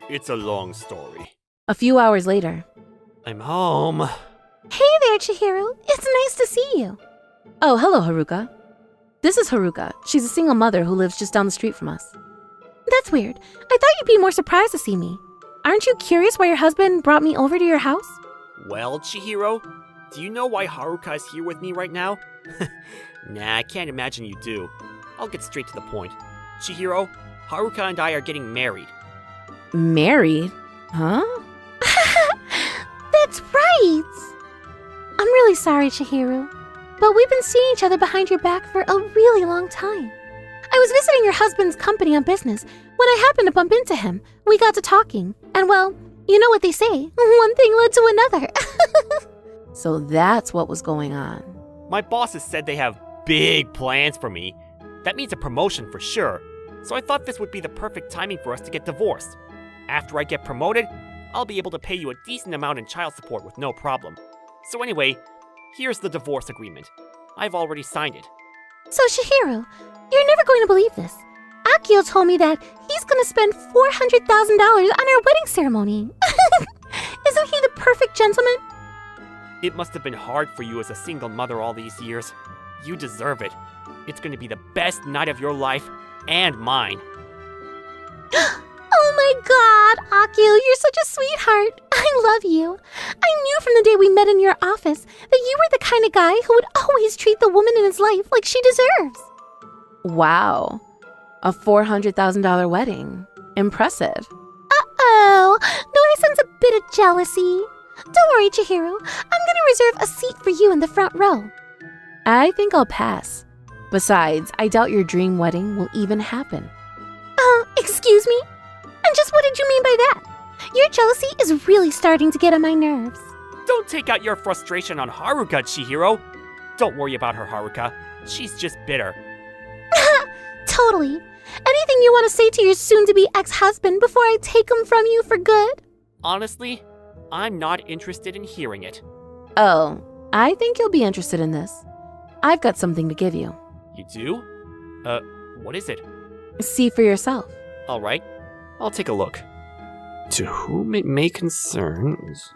it's a long story. A few hours later. I'm home. Hey there, Chihiro. It's nice to see you. Oh, hello, Haruka. This is Haruka. She's a single mother who lives just down the street from us. That's weird. I thought you'd be more surprised to see me. Aren't you curious why your husband brought me over to your house? Well, Chihiro, do you know why Haruka is here with me right now? Nah, I can't imagine you do. I'll get straight to the point. Chihiro, Haruka and I are getting married. Married? Huh? That's right! I'm really sorry, Chihiro, but we've been seeing each other behind your back for a really long time. I was visiting your husband's company on business when I happened to bump into him. We got to talking, and well, you know what they say, one thing led to another. So that's what was going on. My bosses said they have big plans for me. That means a promotion for sure. So I thought this would be the perfect timing for us to get divorced. After I get promoted, I'll be able to pay you a decent amount in child support with no problem. So anyway, here's the divorce agreement. I've already signed it. So Chihiro, you're never going to believe this. Akio told me that he's going to spend $400,000 on our wedding ceremony. Isn't he the perfect gentleman? It must have been hard for you as a single mother all these years. You deserve it. It's going to be the best night of your life and mine. Oh my god, Akio, you're such a sweetheart. I love you. I knew from the day we met in your office that you were the kind of guy who would always treat the woman in his life like she deserves. Wow. A $400,000 wedding. Impressive. Uh-oh. No, I sense a bit of jealousy. Don't worry, Chihiro. I'm going to reserve a seat for you in the front row. I think I'll pass. Besides, I doubt your dream wedding will even happen. Excuse me? And just what did you mean by that? Your jealousy is really starting to get on my nerves. Don't take out your frustration on Haruka, Chihiro. Don't worry about her, Haruka. She's just bitter. Totally. Anything you want to say to your soon-to-be ex-husband before I take him from you for good? Honestly, I'm not interested in hearing it. Oh, I think you'll be interested in this. I've got something to give you. You do? What is it? See for yourself. All right, I'll take a look. To whom it may concern is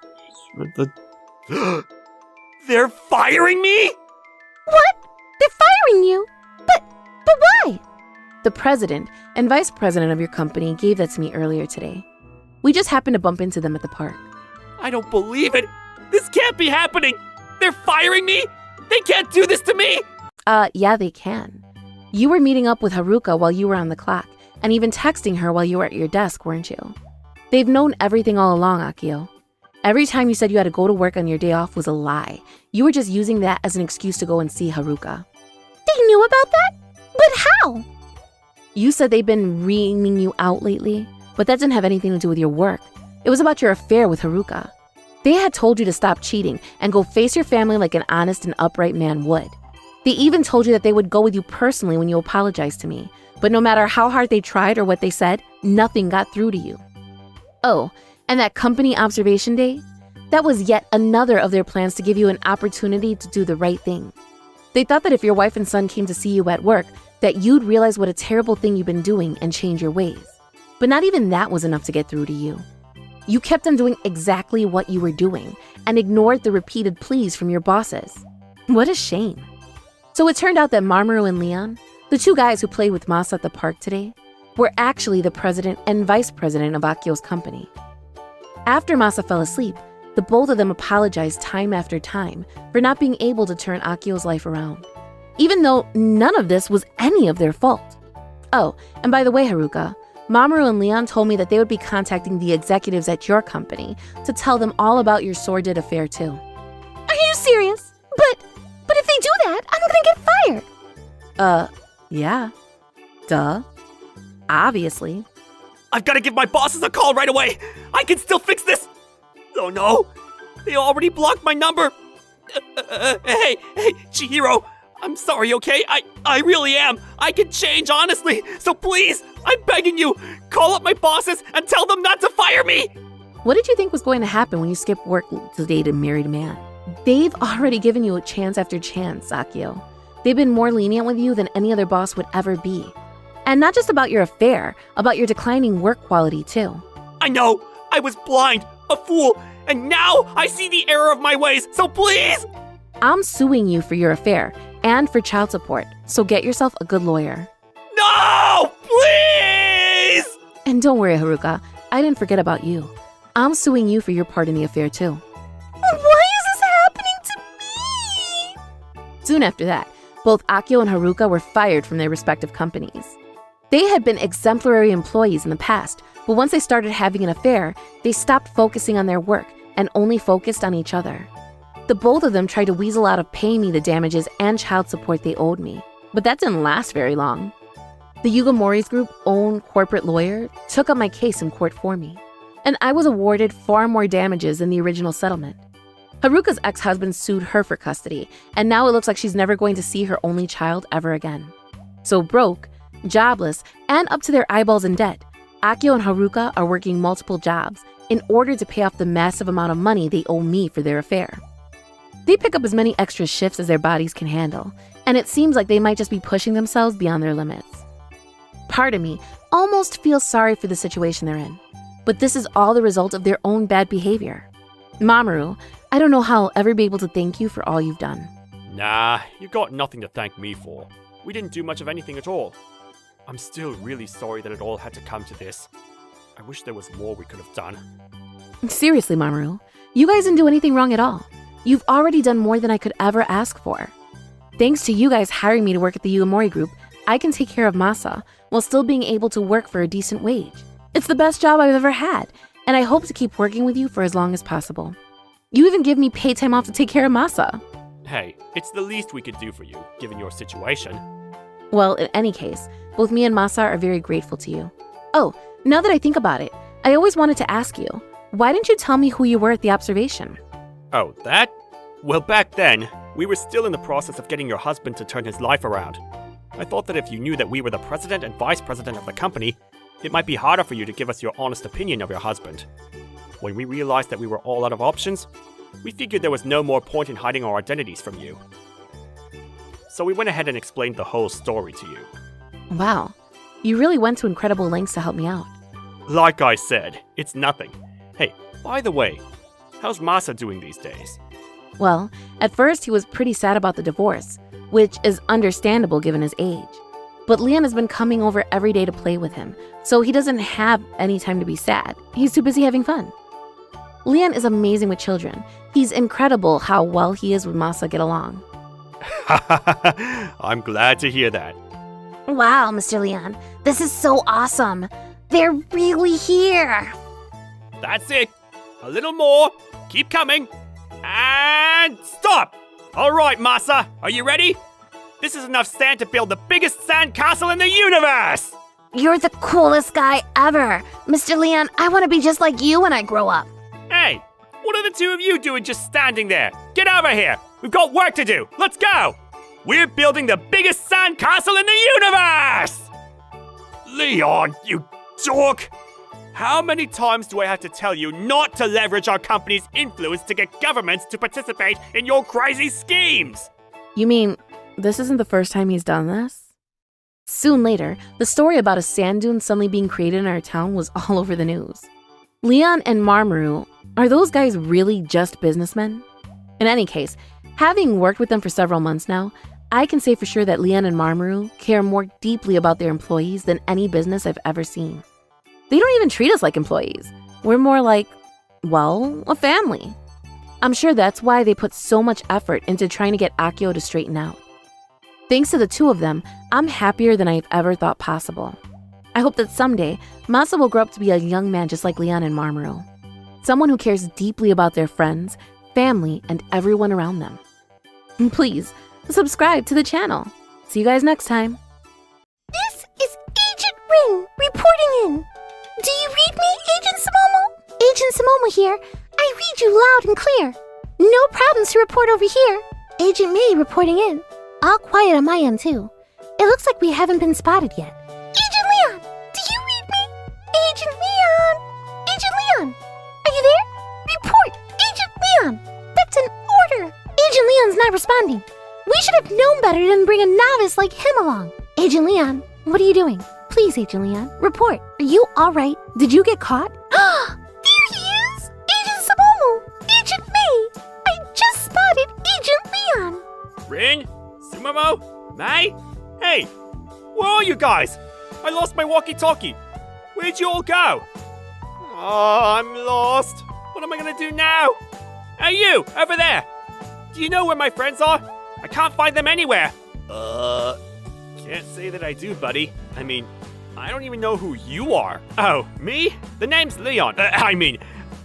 the... They're firing me?! What? They're firing you? But why? The president and vice president of your company gave that to me earlier today. We just happened to bump into them at the park. I don't believe it! This can't be happening! They're firing me?! They can't do this to me! Yeah, they can. You were meeting up with Haruka while you were on the clock, and even texting her while you were at your desk, weren't you? They've known everything all along, Akio. Every time you said you had to go to work on your day off was a lie. You were just using that as an excuse to go and see Haruka. They knew about that? But how? You said they've been reaming you out lately, but that didn't have anything to do with your work. It was about your affair with Haruka. They had told you to stop cheating and go face your family like an honest and upright man would. They even told you that they would go with you personally when you apologized to me. But no matter how hard they tried or what they said, nothing got through to you. Oh, and that company observation day? That was yet another of their plans to give you an opportunity to do the right thing. They thought that if your wife and son came to see you at work, that you'd realize what a terrible thing you've been doing and change your ways. But not even that was enough to get through to you. You kept on doing exactly what you were doing and ignored the repeated pleas from your bosses. What a shame. So it turned out that Mamoru and Leon, the two guys who played with Masa at the park today, were actually the president and vice president of Akio's company. After Masa fell asleep, the both of them apologized time after time for not being able to turn Akio's life around, even though none of this was any of their fault. Oh, and by the way, Haruka, Mamoru and Leon told me that they would be contacting the executives at your company to tell them all about your sordid affair too. Are you serious? But if they do that, I'm gonna get fired. Yeah. Duh. Obviously. I've got to give my bosses a call right away! I can still fix this! Oh no! They already blocked my number! Hey, Chihiro! I'm sorry, okay? I really am! I can change, honestly! So please, I'm begging you! Call up my bosses and tell them not to fire me! What did you think was going to happen when you skipped work to date a married man? They've already given you a chance after chance, Akio. They've been more lenient with you than any other boss would ever be. And not just about your affair, about your declining work quality too. I know! I was blind, a fool, and now I see the error of my ways, so please! I'm suing you for your affair and for child support, so get yourself a good lawyer. No! Please! And don't worry, Haruka, I didn't forget about you. I'm suing you for your part in the affair too. Why is this happening to me? Soon after that, both Akio and Haruka were fired from their respective companies. They had been exemplary employees in the past, but once they started having an affair, they stopped focusing on their work and only focused on each other. The both of them tried to weasel out of paying me the damages and child support they owed me, but that didn't last very long. The Yugamori's Group's own corporate lawyer took up my case in court for me, and I was awarded far more damages than the original settlement. Haruka's ex-husband sued her for custody, and now it looks like she's never going to see her only child ever again. So broke, jobless, and up to their eyeballs in debt, Akio and Haruka are working multiple jobs in order to pay off the massive amount of money they owe me for their affair. They pick up as many extra shifts as their bodies can handle, and it seems like they might just be pushing themselves beyond their limits. Part of me almost feels sorry for the situation they're in, but this is all the result of their own bad behavior. Mamoru, I don't know how I'll ever be able to thank you for all you've done. Nah, you got nothing to thank me for. We didn't do much of anything at all. I'm still really sorry that it all had to come to this. I wish there was more we could have done. Seriously, Mamoru, you guys didn't do anything wrong at all. You've already done more than I could ever ask for. Thanks to you guys hiring me to work at the Yugamori Group, I can take care of Masa while still being able to work for a decent wage. It's the best job I've ever had, and I hope to keep working with you for as long as possible. You even give me paid time off to take care of Masa. Hey, it's the least we could do for you, given your situation. Well, in any case, both me and Masa are very grateful to you. Oh, now that I think about it, I always wanted to ask you, why didn't you tell me who you were at the observation? Oh, that? Well, back then, we were still in the process of getting your husband to turn his life around. I thought that if you knew that we were the president and vice president of the company, it might be harder for you to give us your honest opinion of your husband. When we realized that we were all out of options, we figured there was no more point in hiding our identities from you. So we went ahead and explained the whole story to you. Wow, you really went to incredible lengths to help me out. Like I said, it's nothing. Hey, by the way, how's Masa doing these days? Well, at first he was pretty sad about the divorce, which is understandable given his age. But Leon has been coming over every day to play with him, so he doesn't have any time to be sad. He's too busy having fun. Leon is amazing with children. He's incredible how well he is with Masa get along. I'm glad to hear that. Wow, Mr. Leon, this is so awesome. They're really here. That's it. A little more. Keep coming. And stop! Alright, Masa, are you ready? This is enough sand to build the biggest sand castle in the universe! You're the coolest guy ever. Mr. Leon, I want to be just like you when I grow up. Hey, what are the two of you doing just standing there? Get over here! We've got work to do! Let's go! We're building the biggest sand castle in the universe! Leon, you dork! How many times do I have to tell you not to leverage our company's influence to get governments to participate in your crazy schemes? You mean, this isn't the first time he's done this? Soon later, the story about a sand dune suddenly being created in our town was all over the news. Leon and Mamoru, are those guys really just businessmen? In any case, having worked with them for several months now, I can say for sure that Leon and Mamoru care more deeply about their employees than any business I've ever seen. They don't even treat us like employees. We're more like, well, a family. I'm sure that's why they put so much effort into trying to get Akio to straighten out. Thanks to the two of them, I'm happier than I've ever thought possible. I hope that someday, Masa will grow up to be a young man just like Leon and Mamoru. Someone who cares deeply about their friends, family, and everyone around them. And please, subscribe to the channel. See you guys next time. This is Agent Ring reporting in. Do you read me, Agent Samomo? Agent Samomo here. I read you loud and clear. No problems to report over here. Agent May reporting in. All quiet on my end, too. It looks like we haven't been spotted yet. Agent Leon, do you read me? Agent Leon! Agent Leon! Are you there? Report! Agent Leon! That's an order! Agent Leon's not responding. We should have known better than bring a novice like him along. Agent Leon, what are you doing? Please, Agent Leon, report. Are you alright? Did you get caught? There he is! Agent Samomo! Agent May! I just spotted Agent Leon! Rin? Sumomo? May? Hey, where are you guys? I lost my walkie-talkie. Where'd you all go? Oh, I'm lost. What am I gonna do now? Hey, you, over there. Do you know where my friends are? I can't find them anywhere. Can't say that I do, buddy. I mean, I don't even know who you are. Oh, me? The name's Leon.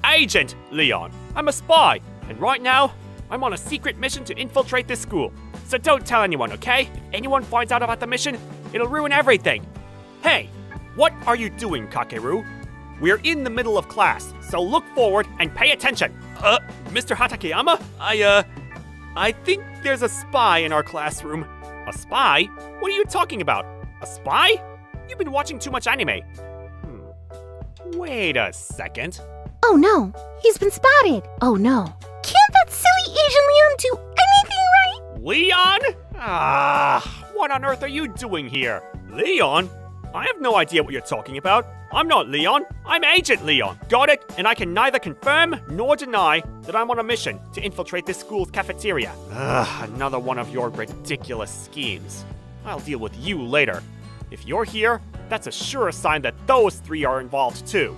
Agent Leon. I'm a spy, and right now, I'm on a secret mission to infiltrate this school. So don't tell anyone, okay? If anyone finds out about the mission, it'll ruin everything. Hey, what are you doing, Kakeru? We're in the middle of class, so look forward and pay attention. Mr. Hatakeyama? I think there's a spy in our classroom. A spy? What are you talking about? A spy? You've been watching too much anime. Wait a second. Oh no, he's been spotted. Oh no. Can't that silly Asian Leon do anything right? Leon? What on earth are you doing here? Leon? I have no idea what you're talking about. I'm not Leon. I'm Agent Leon. Got it? And I can neither confirm nor deny that I'm on a mission to infiltrate this school's cafeteria. Another one of your ridiculous schemes. I'll deal with you later. If you're here, that's a sure sign that those three are involved too.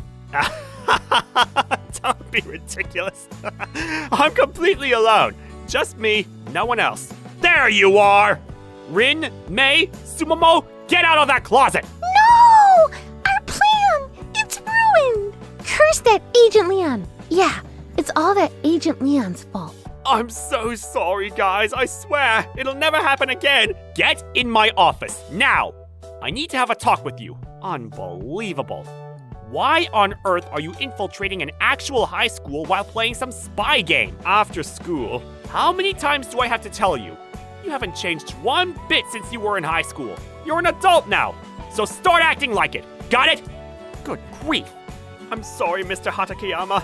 Don't be ridiculous. I'm completely alone. Just me, no one else. There you are! Rin, May, Sumomo, get out of that closet! No! Our plan! It's ruined! Curse that Agent Leon! Yeah, it's all that Agent Leon's fault. I'm so sorry, guys. I swear, it'll never happen again. Get in my office, now! I need to have a talk with you. Unbelievable. Why on earth are you infiltrating an actual high school while playing some spy game after school? How many times do I have to tell you? You haven't changed one bit since you were in high school. You're an adult now, so start acting like it. Got it? Good grief. I'm sorry, Mr. Hatakeyama.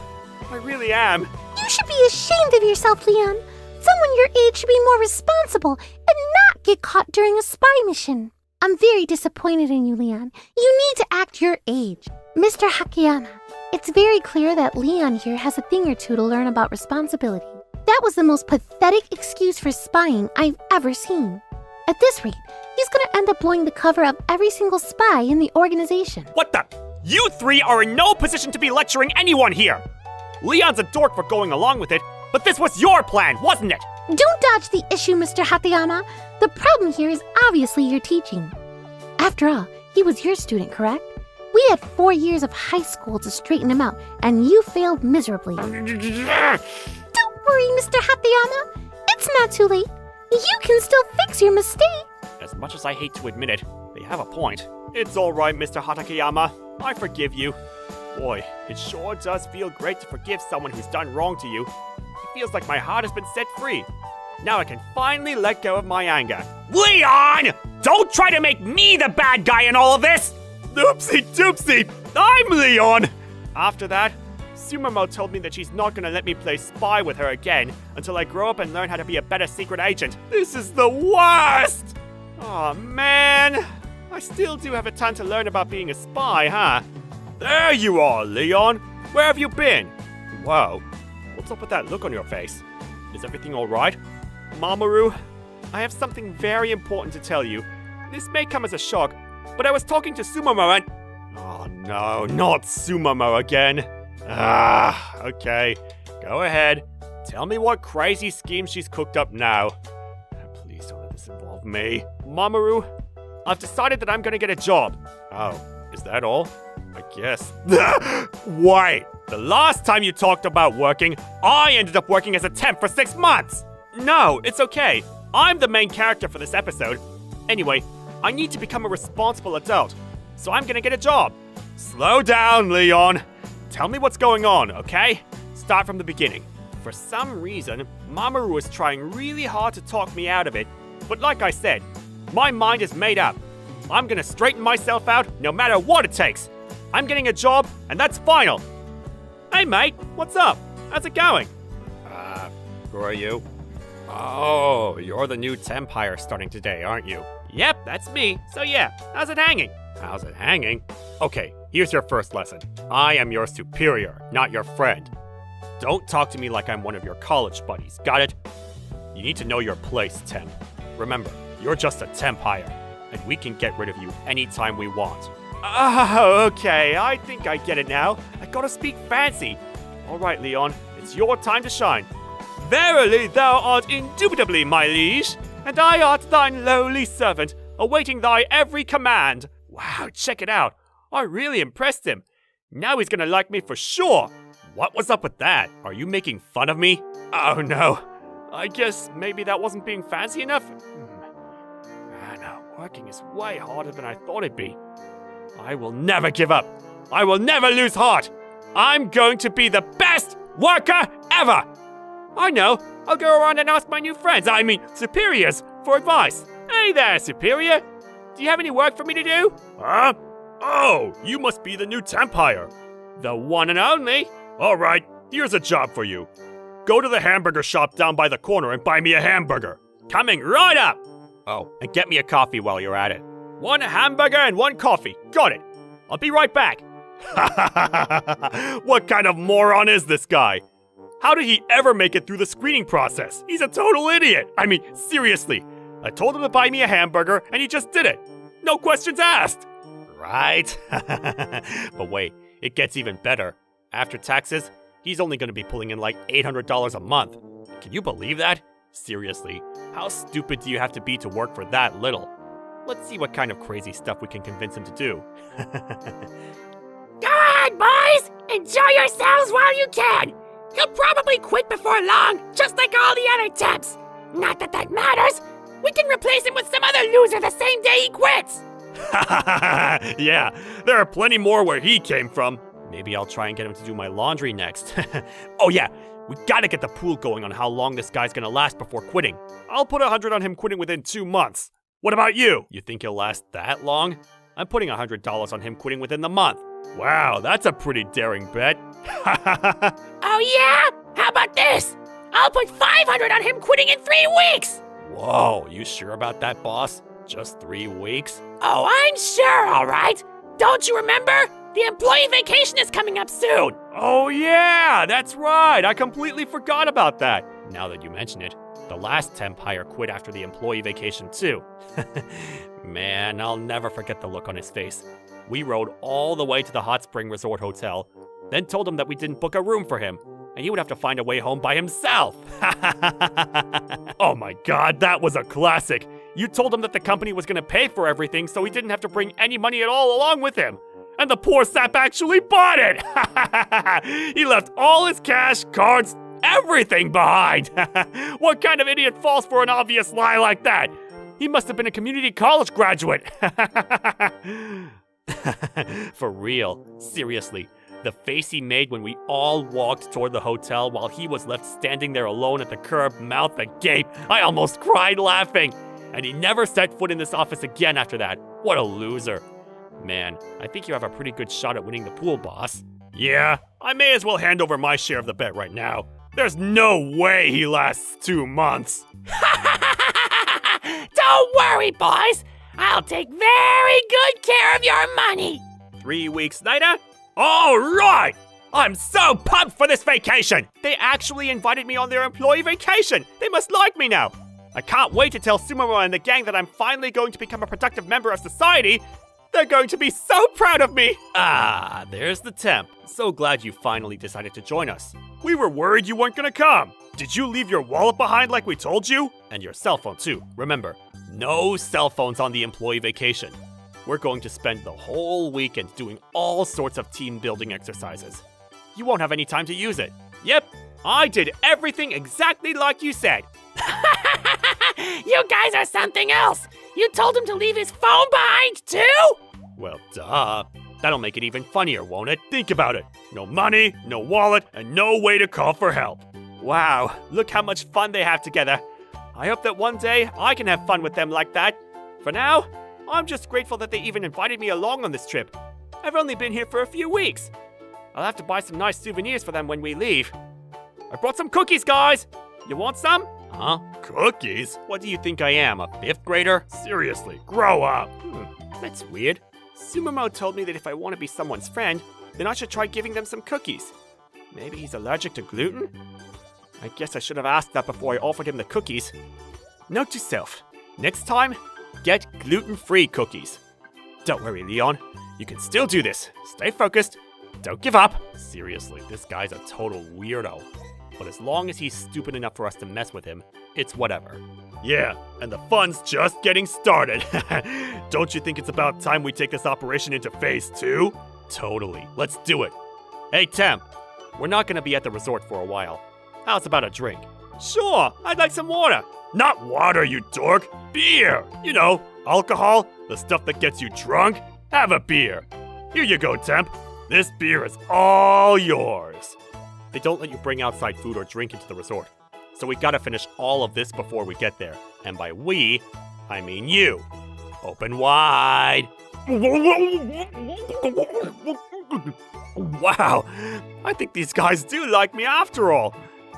I really am. You should be ashamed of yourself, Leon. Someone your age should be more responsible and not get caught during a spy mission. I'm very disappointed in you, Leon. You need to act your age. Mr. Hakayama, it's very clear that Leon here has a thing or two to learn about responsibility. That was the most pathetic excuse for spying I've ever seen. At this rate, he's gonna end up blowing the cover of every single spy in the organization. What the? You three are in no position to be lecturing anyone here! Leon's a dork for going along with it, but this was your plan, wasn't it? Don't dodge the issue, Mr. Hatayama. The problem here is obviously your teaching. After all, he was your student, correct? We had 4 years of high school to straighten him out, and you failed miserably. Don't worry, Mr. Hatayama. It's not too late. You can still fix your mistake. As much as I hate to admit it, they have a point. It's alright, Mr. Hatakeyama. I forgive you. Boy, it sure does feel great to forgive someone who's done wrong to you. It feels like my heart has been set free. Now I can finally let go of my anger. Leon! Don't try to make me the bad guy in all of this! Oopsie doopsie! I'm Leon! After that, Sumomo told me that she's not gonna let me play spy with her again until I grow up and learn how to be a better secret agent. This is the worst! Aw, man. I still do have a ton to learn about being a spy, huh? There you are, Leon! Where have you been? Whoa, what's up with that look on your face? Is everything alright? Mamoru, I have something very important to tell you. This may come as a shock, but I was talking to Sumomo and... Oh no, not Sumomo again. Okay. Go ahead. Tell me what crazy scheme she's cooked up now. Please don't let this involve me. Mamoru, I've decided that I'm gonna get a job. Oh, is that all? I guess. Wait! The last time you talked about working, I ended up working as a temp for 6 months! No, it's okay. I'm the main character for this episode. Anyway, I need to become a responsible adult, so I'm gonna get a job. Slow down, Leon. Tell me what's going on, okay? Start from the beginning. For some reason, Mamoru is trying really hard to talk me out of it, but like I said, my mind is made up. I'm gonna straighten myself out no matter what it takes. I'm getting a job, and that's final. Hey mate, what's up? How's it going? Who are you? Oh, you're the new temp hire starting today, aren't you? Yep, that's me. So yeah, how's it hanging? How's it hanging? Okay, here's your first lesson. I am your superior, not your friend. Don't talk to me like I'm one of your college buddies, got it? You need to know your place, temp. Remember, you're just a temp hire, and we can get rid of you anytime we want. Oh, okay, I think I get it now. I gotta speak fancy. Alright, Leon, it's your time to shine. Verily thou art indubitably my liege, and I art thine lowly servant, awaiting thy every command. Wow, check it out. I really impressed him. Now he's gonna like me for sure. What was up with that? Are you making fun of me? Oh no. I guess maybe that wasn't being fancy enough? Man, working is way harder than I thought it'd be. I will never give up. I will never lose heart. I'm going to be the best worker ever. I know. I'll go around and ask my new friends, superiors, for advice. Hey there, superior. Do you have any work for me to do? Huh? Oh, you must be the new temp hire. The one and only. All right, here's a job for you. Go to the hamburger shop down by the corner and buy me a hamburger. Coming right up. Oh, and get me a coffee while you're at it. 1 hamburger and 1 coffee. Got it. I'll be right back. What kind of moron is this guy? How did he ever make it through the screening process? He's a total idiot. Seriously. I told him to buy me a hamburger, and he just did it. No questions asked. Right? But wait, it gets even better. After taxes, he's only going to be pulling in like $800 a month. Can you believe that? Seriously, how stupid do you have to be to work for that little? Let's see what kind of crazy stuff we can convince him to do. Go ahead, boys! Enjoy yourselves while you can! He'll probably quit before long, just like all the other temps. Not that that matters. We can replace him with some other loser the same day he quits. Yeah, there are plenty more where he came from. Maybe I'll try and get him to do my laundry next. Oh yeah, we gotta get the pool going on how long this guy's gonna last before quitting. I'll put 100 on him quitting within 2 months. What about you? You think he'll last that long? I'm putting $100 on him quitting within the month. Wow, that's a pretty daring bet. Oh yeah? How about this? I'll put 500 on him quitting in 3 weeks! Whoa, you sure about that, boss? Just 3 weeks? Oh, I'm sure, alright. Don't you remember? The employee vacation is coming up soon. Oh yeah, that's right. I completely forgot about that. Now that you mention it, the last temp hire quit after the employee vacation too. Man, I'll never forget the look on his face. We rode all the way to the Hot Spring Resort Hotel, then told him that we didn't book a room for him, and he would have to find a way home by himself. Oh my god, that was a classic. You told him that the company was going to pay for everything so he didn't have to bring any money at all along with him. And the poor sap actually bought it! He left all his cash, cards, everything behind! What kind of idiot falls for an obvious lie like that? He must have been a community college graduate! For real, seriously, the face he made when we all walked toward the hotel while he was left standing there alone at the curb, mouth agape, I almost cried laughing! And he never set foot in this office again after that. What a loser. Man, I think you have a pretty good shot at winning the pool, boss. Yeah, I may as well hand over my share of the bet right now. There's no way he lasts 2 months. Don't worry, boys. I'll take very good care of your money. 3 weeks later? All right! I'm so pumped for this vacation! They actually invited me on their employee vacation! They must like me now! I can't wait to tell Sumomo and the gang that I'm finally going to become a productive member of society. They're going to be so proud of me! Ah, there's the temp. So glad you finally decided to join us. We were worried you weren't gonna come. Did you leave your wallet behind like we told you? And your cell phone too. Remember, no cell phones on the employee vacation. We're going to spend the whole weekend doing all sorts of team building exercises. You won't have any time to use it. Yep, I did everything exactly like you said. You guys are something else. You told him to leave his phone behind, too? Well, duh. That'll make it even funnier, won't it? Think about it. No money, no wallet, and no way to call for help. Wow, look how much fun they have together. I hope that one day I can have fun with them like that. For now, I'm just grateful that they even invited me along on this trip. I've only been here for a few weeks. I'll have to buy some nice souvenirs for them when we leave. I brought some cookies, guys! You want some? Huh? Cookies? What do you think I am, a 5th grader? Seriously, grow up! That's weird. Sumomo told me that if I want to be someone's friend, then I should try giving them some cookies. Maybe he's allergic to gluten? I guess I should have asked that before I offered him the cookies. Note to self, next time, get gluten-free cookies. Don't worry, Leon. You can still do this. Stay focused. Don't give up. Seriously, this guy's a total weirdo. But as long as he's stupid enough for us to mess with him, it's whatever. Yeah, and the fun's just getting started. Don't you think it's about time we take this operation into phase 2? Totally. Let's do it. Hey, Temp. We're not gonna be at the resort for a while. How's about a drink? Sure, I'd like some water. Not water, you dork. Beer. You know, alcohol, the stuff that gets you drunk. Have a beer. Here you go, Temp. This beer is all yours. They don't let you bring outside food or drink into the resort. So we gotta finish all of this before we get there. And by we, I mean you. Open wide. Wow, I think these guys do like me after all.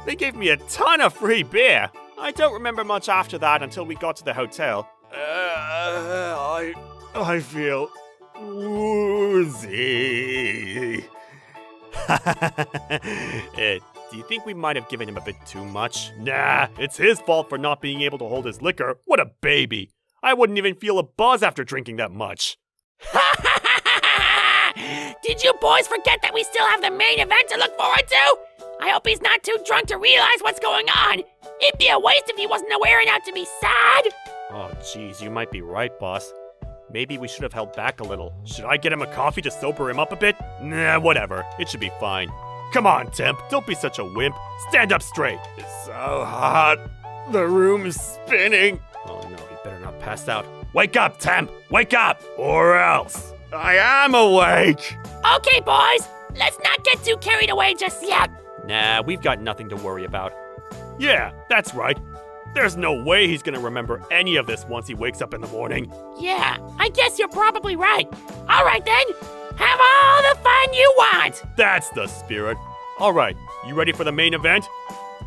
They gave me a ton of free beer. I don't remember much after that until we got to the hotel. I feel woozy. Do you think we might have given him a bit too much? Nah, it's his fault for not being able to hold his liquor. What a baby. I wouldn't even feel a buzz after drinking that much. Did you boys forget that we still have the main event to look forward to? I hope he's not too drunk to realize what's going on. It'd be a waste if he wasn't aware enough to be sad. Oh, geez, you might be right, boss. Maybe we should have held back a little. Should I get him a coffee to sober him up a bit? Nah, whatever. It should be fine. Come on, Temp. Don't be such a wimp. Stand up straight. It's so hot. The room is spinning. Oh no, he better not pass out. Wake up, Temp! Wake up! Or else. I am awake! Okay, boys. Let's not get too carried away just yet. Nah, we've got nothing to worry about. Yeah, that's right. There's no way he's gonna remember any of this once he wakes up in the morning. Yeah, I guess you're probably right. All right then. Have all the fun you want! That's the spirit. All right, you ready for the main event?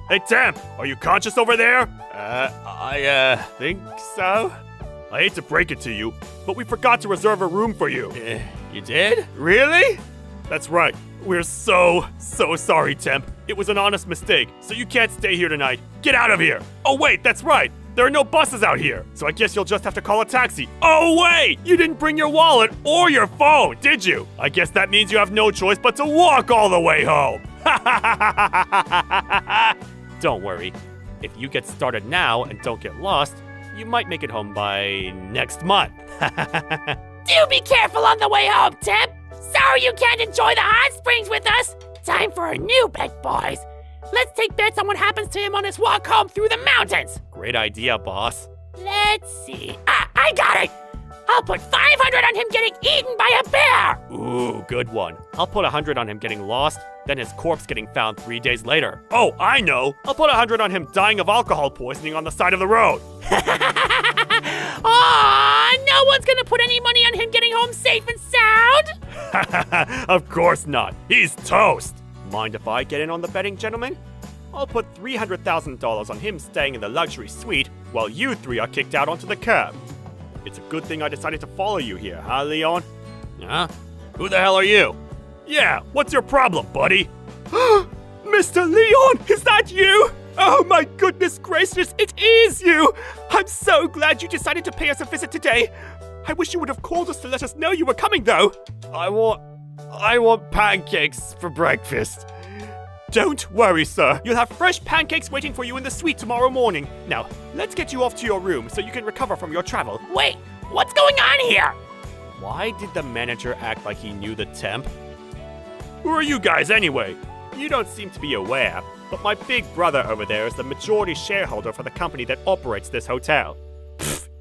Hey, Temp, are you conscious over there? I think so. I hate to break it to you, but we forgot to reserve a room for you. You did? Really? That's right. We're so sorry, Temp. It was an honest mistake, so you can't stay here tonight. Get out of here! Oh wait, that's right! There are no buses out here, so I guess you'll just have to call a taxi. Oh wait! You didn't bring your wallet or your phone, did you? I guess that means you have no choice but to walk all the way home. Don't worry. If you get started now and don't get lost, you might make it home by next month. Do be careful on the way home, Temp! Sorry you can't enjoy the hot springs with us! Time for a new bet, boys! Let's take bets on what happens to him on his walk home through the mountains! Great idea, boss. Let's see. I got it! I'll put 500 on him getting eaten by a bear! Ooh, good one. I'll put 100 on him getting lost, then his corpse getting found 3 days later. Oh, I know! I'll put 100 on him dying of alcohol poisoning on the side of the road. Aw, no one's gonna put any money on him getting home safe and sound? Of course not. He's toast. Mind if I get in on the betting, gentlemen? I'll put $300,000 on him staying in the luxury suite while you three are kicked out onto the curb. It's a good thing I decided to follow you here, huh, Leon? Huh? Who the hell are you? Yeah, what's your problem, buddy? Mr. Leon, is that you? Oh my goodness gracious, it is you! I'm so glad you decided to pay us a visit today. I wish you would have called us to let us know you were coming, though. I want pancakes for breakfast. Don't worry, sir. You'll have fresh pancakes waiting for you in the suite tomorrow morning. Now, let's get you off to your room so you can recover from your travel. Wait, what's going on here? Why did the manager act like he knew the temp? Who are you guys anyway? You don't seem to be aware, but my big brother over there is the majority shareholder for the company that operates this hotel.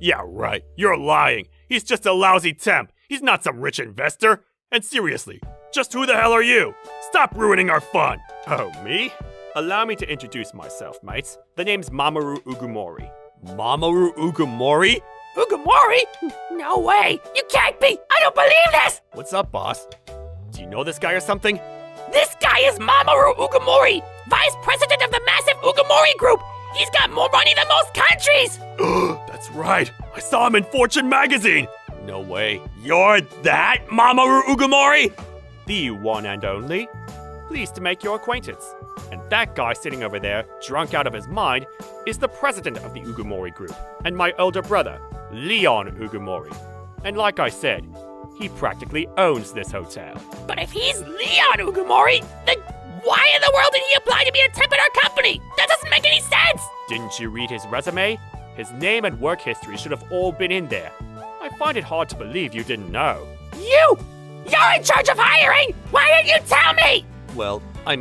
Yeah, right. You're lying. He's just a lousy temp. He's not some rich investor. And seriously, just who the hell are you? Stop ruining our fun. Oh, me? Allow me to introduce myself, mates. The name's Mamoru Ugumori. Mamoru Ugumori? Ugumori? No way! You can't be! I don't believe this! What's up, boss? Do you know this guy or something? This guy is Mamoru Ugumori, vice president of the massive Ugumori group! He's got more money than most countries! That's right. I saw him in Fortune magazine. No way. You're that Mamoru Ugumori? The one and only. Pleased to make your acquaintance. And that guy sitting over there, drunk out of his mind, is the president of the Ugumori group, and my older brother, Leon Ugumori. And like I said, he practically owns this hotel. But if he's Leon Ugumori, then why in the world did he apply to be a temp at our company? That doesn't make any sense! Didn't you read his resume? His name and work history should have all been in there. I find it hard to believe you didn't know. You're in charge of hiring! Why didn't you tell me? Well, I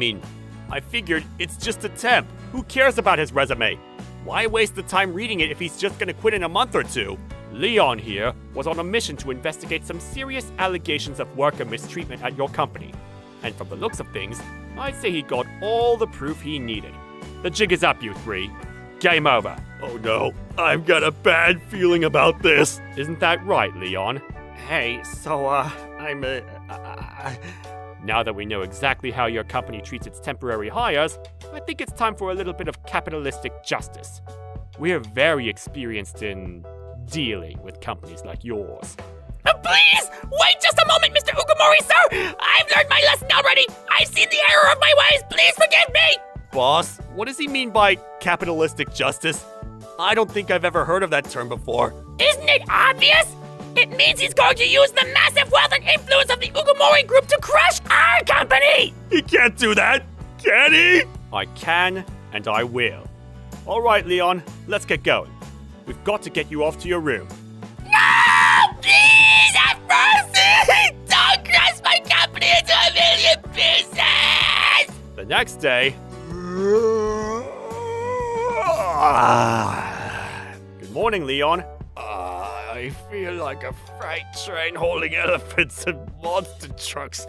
figured it's just a temp. Who cares about his resume? Why waste the time reading it if he's just gonna quit in a month or two? Leon here was on a mission to investigate some serious allegations of worker mistreatment at your company. And from the looks of things, I'd say he got all the proof he needed. The jig is up, you three. Game over. Oh no, I've got a bad feeling about this. Isn't that right, Leon? Hey, so, Now that we know exactly how your company treats its temporary hires, I think it's time for a little bit of capitalistic justice. We're very experienced in dealing with companies like yours. Please! Wait just a moment, Mr. Ugumori, sir! I've learned my lesson already! I've seen the error of my ways! Please forgive me! Boss, what does he mean by capitalistic justice? I don't think I've ever heard of that term before. Isn't it obvious? It means he's going to use the massive wealth and influence of the Ugumori group to crush our company! He can't do that, can he? I can, and I will. All right, Leon, let's get going. We've got to get you off to your room. No! Please, have mercy! Don't crush my company into a million pieces! The next day... Good morning, Leon. I feel like a freight train hauling elephants and monster trucks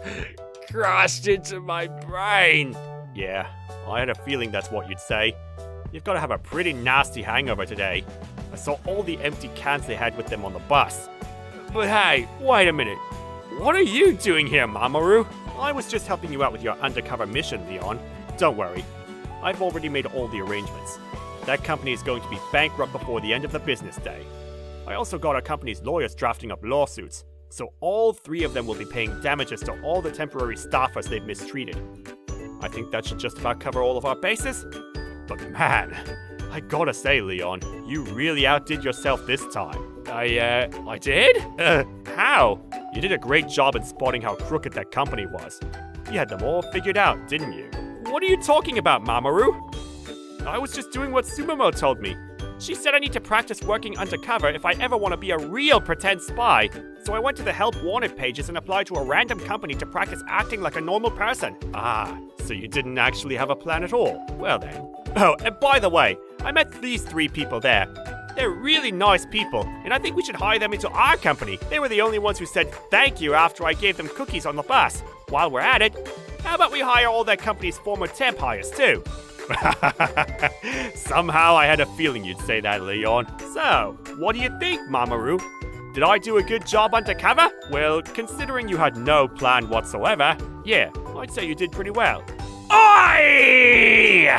crashed into my brain. Yeah, I had a feeling that's what you'd say. You've got to have a pretty nasty hangover today. I saw all the empty cans they had with them on the bus. But hey, wait a minute. What are you doing here, Mamoru? I was just helping you out with your undercover mission, Leon. Don't worry. I've already made all the arrangements. That company is going to be bankrupt before the end of the business day. I also got our company's lawyers drafting up lawsuits, so all three of them will be paying damages to all the temporary staffers they've mistreated. I think that should just about cover all of our bases. But man, I gotta say, Leon, you really outdid yourself this time. I did? How? You did a great job in spotting how crooked that company was. You had them all figured out, didn't you? What are you talking about, Mamoru? I was just doing what Sumomo told me. She said I need to practice working undercover if I ever want to be a real pretend spy, so I went to the Help Wanted pages and applied to a random company to practice acting like a normal person. Ah, so you didn't actually have a plan at all. Well then. Oh, and by the way, I met these three people there. They're really nice people, and I think we should hire them into our company. They were the only ones who said thank you after I gave them cookies on the bus. While we're at it, how about we hire all that company's former temp hires too? Somehow I had a feeling you'd say that, Leon. So, what do you think, Mamoru? Did I do a good job undercover? Well, considering you had no plan whatsoever, yeah, I'd say you did pretty well. Oi!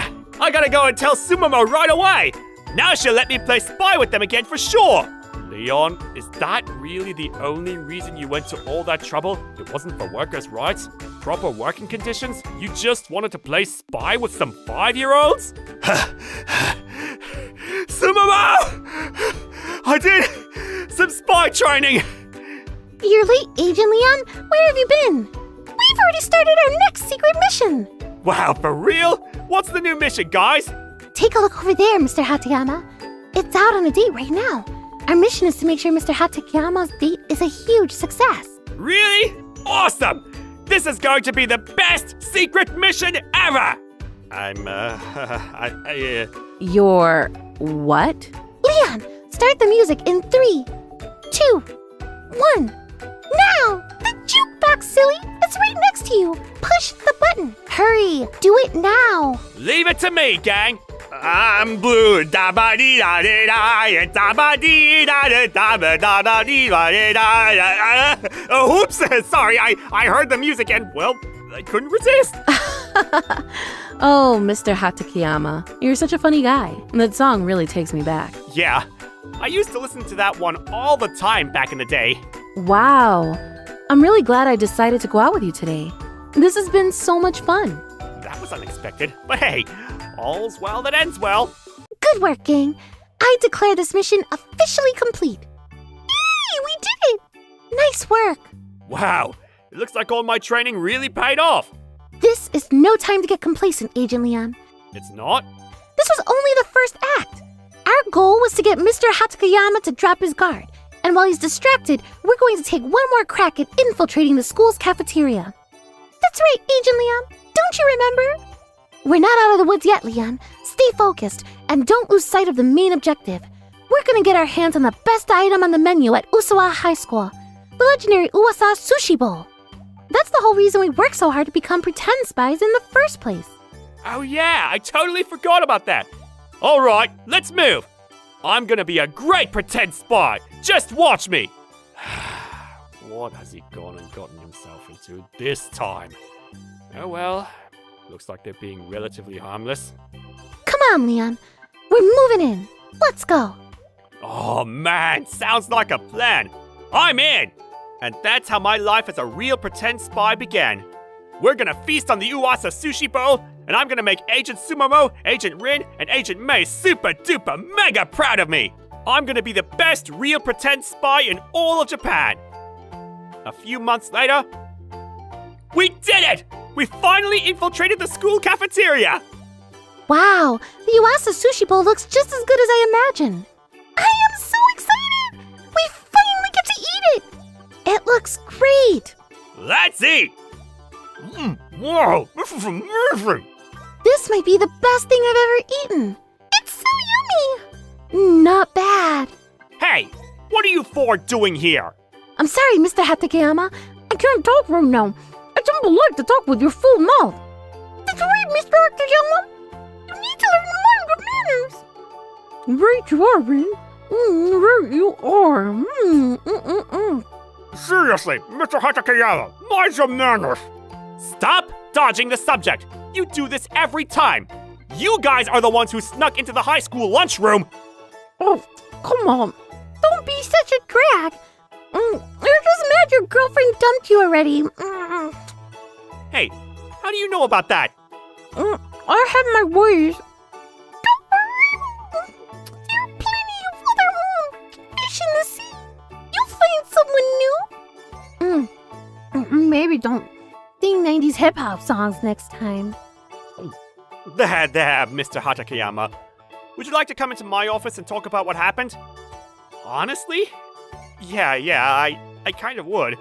I gotta go and tell Sumomo right away! Now she'll let me play spy with them again for sure! Leon, is that really the only reason you went to all that trouble? It wasn't for workers' rights? Proper working conditions? You just wanted to play spy with some 5-year-olds? Sumomo! I did some spy training! You're late, Agent Leon. Where have you been? We've already started our next secret mission. Wow, for real? What's the new mission, guys? Take a look over there, Mr. Hatayama. It's out on a date right now. Our mission is to make sure Mr. Hatayama's date is a huge success. Really? Awesome! This is going to be the best secret mission ever! Your what? Leon, start start the music in 3, 2, 1. Now! The jukebox, silly! It's right next to you! Push the button! Hurry! Do it now! Leave it to me, gang. I'm blue, da ba dee da dee da, da ba dee da da da da da dee da da. Oops, sorry, I heard the music and, well, I couldn't resist. Oh, Mr. Hatakeyama, you're such a funny guy. That song really takes me back. Yeah, I used to listen to that one all the time back in the day. Wow. I'm really glad I decided to go out with you today. This has been so much fun. That was unexpected, but hey, all's well that ends well. Good work, gang. I declare this mission officially complete. Yay! We did it! Nice work. Wow, it looks like all my training really paid off. This is no time to get complacent, Agent Leon. It's not? This was only the first act. Our goal was to get Mr. Hatakeyama to drop his guard. And while he's distracted, we're going to take one more crack at infiltrating the school's cafeteria. That's right, Agent Leon. Don't you remember? We're not out of the woods yet, Leon. Stay focused and don't lose sight of the main objective. We're going to get our hands on the best item on the menu at Usawa High School, the legendary Uwasa Sushi Bowl. That's the whole reason we work so hard to become pretend spies in the first place. Oh yeah, I totally forgot about that. All right, let's move. I'm gonna be a great pretend spy. Just watch me. What has he gone and gotten himself into this time? Oh well, looks like they're being relatively harmless. Come on, Leon. We're moving in. Let's go. Oh man, sounds like a plan. I'm in. And that's how my life as a real pretend spy began. We're gonna feast on the Uwasa Sushi Bowl, and I'm gonna make Agent Sumomo, Agent Rin, and Agent Mei super duper mega proud of me. I'm gonna be the best real pretend spy in all of Japan. A few months later, we did it! We finally infiltrated the school cafeteria! Wow, the Uwasa Sushi Bowl looks just as good as I imagined. I am so excited! We finally get to eat it! It looks great! Let's eat! Whoa, this is amazing! This might be the best thing I've ever eaten. It's so yummy! Not bad. Hey, what are you four doing here? I'm sorry, Mr. Hatakeyama. I can't talk right now. It's impolite to talk with your full mouth. That's right, Mr. Hatakeyama. You need to learn more good manners. Right you are, Rin. Right you are. Seriously, Mr. Hatakeyama, mind your manners! Stop dodging the subject! You do this every time! You guys are the ones who snuck into the high school lunchroom! Oh, come on. Don't be such a drag. You're just mad your girlfriend dumped you already. Hey, how do you know about that? I have my ways. Don't worry. There are plenty of other fish in the sea. You'll find someone new. Maybe don't sing 90s hip-hop songs next time. There, Mr. Hatakeyama. Would you like to come into my office and talk about what happened? Honestly? Yeah, I kind of would.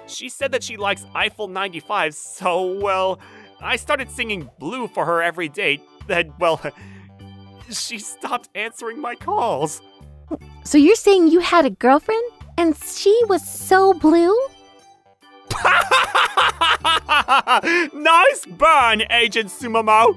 She said that she likes Eiffel 95, so, well, I started singing Blue for her every date. Then, well, she stopped answering my calls. So you're saying you had a girlfriend and she was so blue? Nice burn, Agent Sumomo!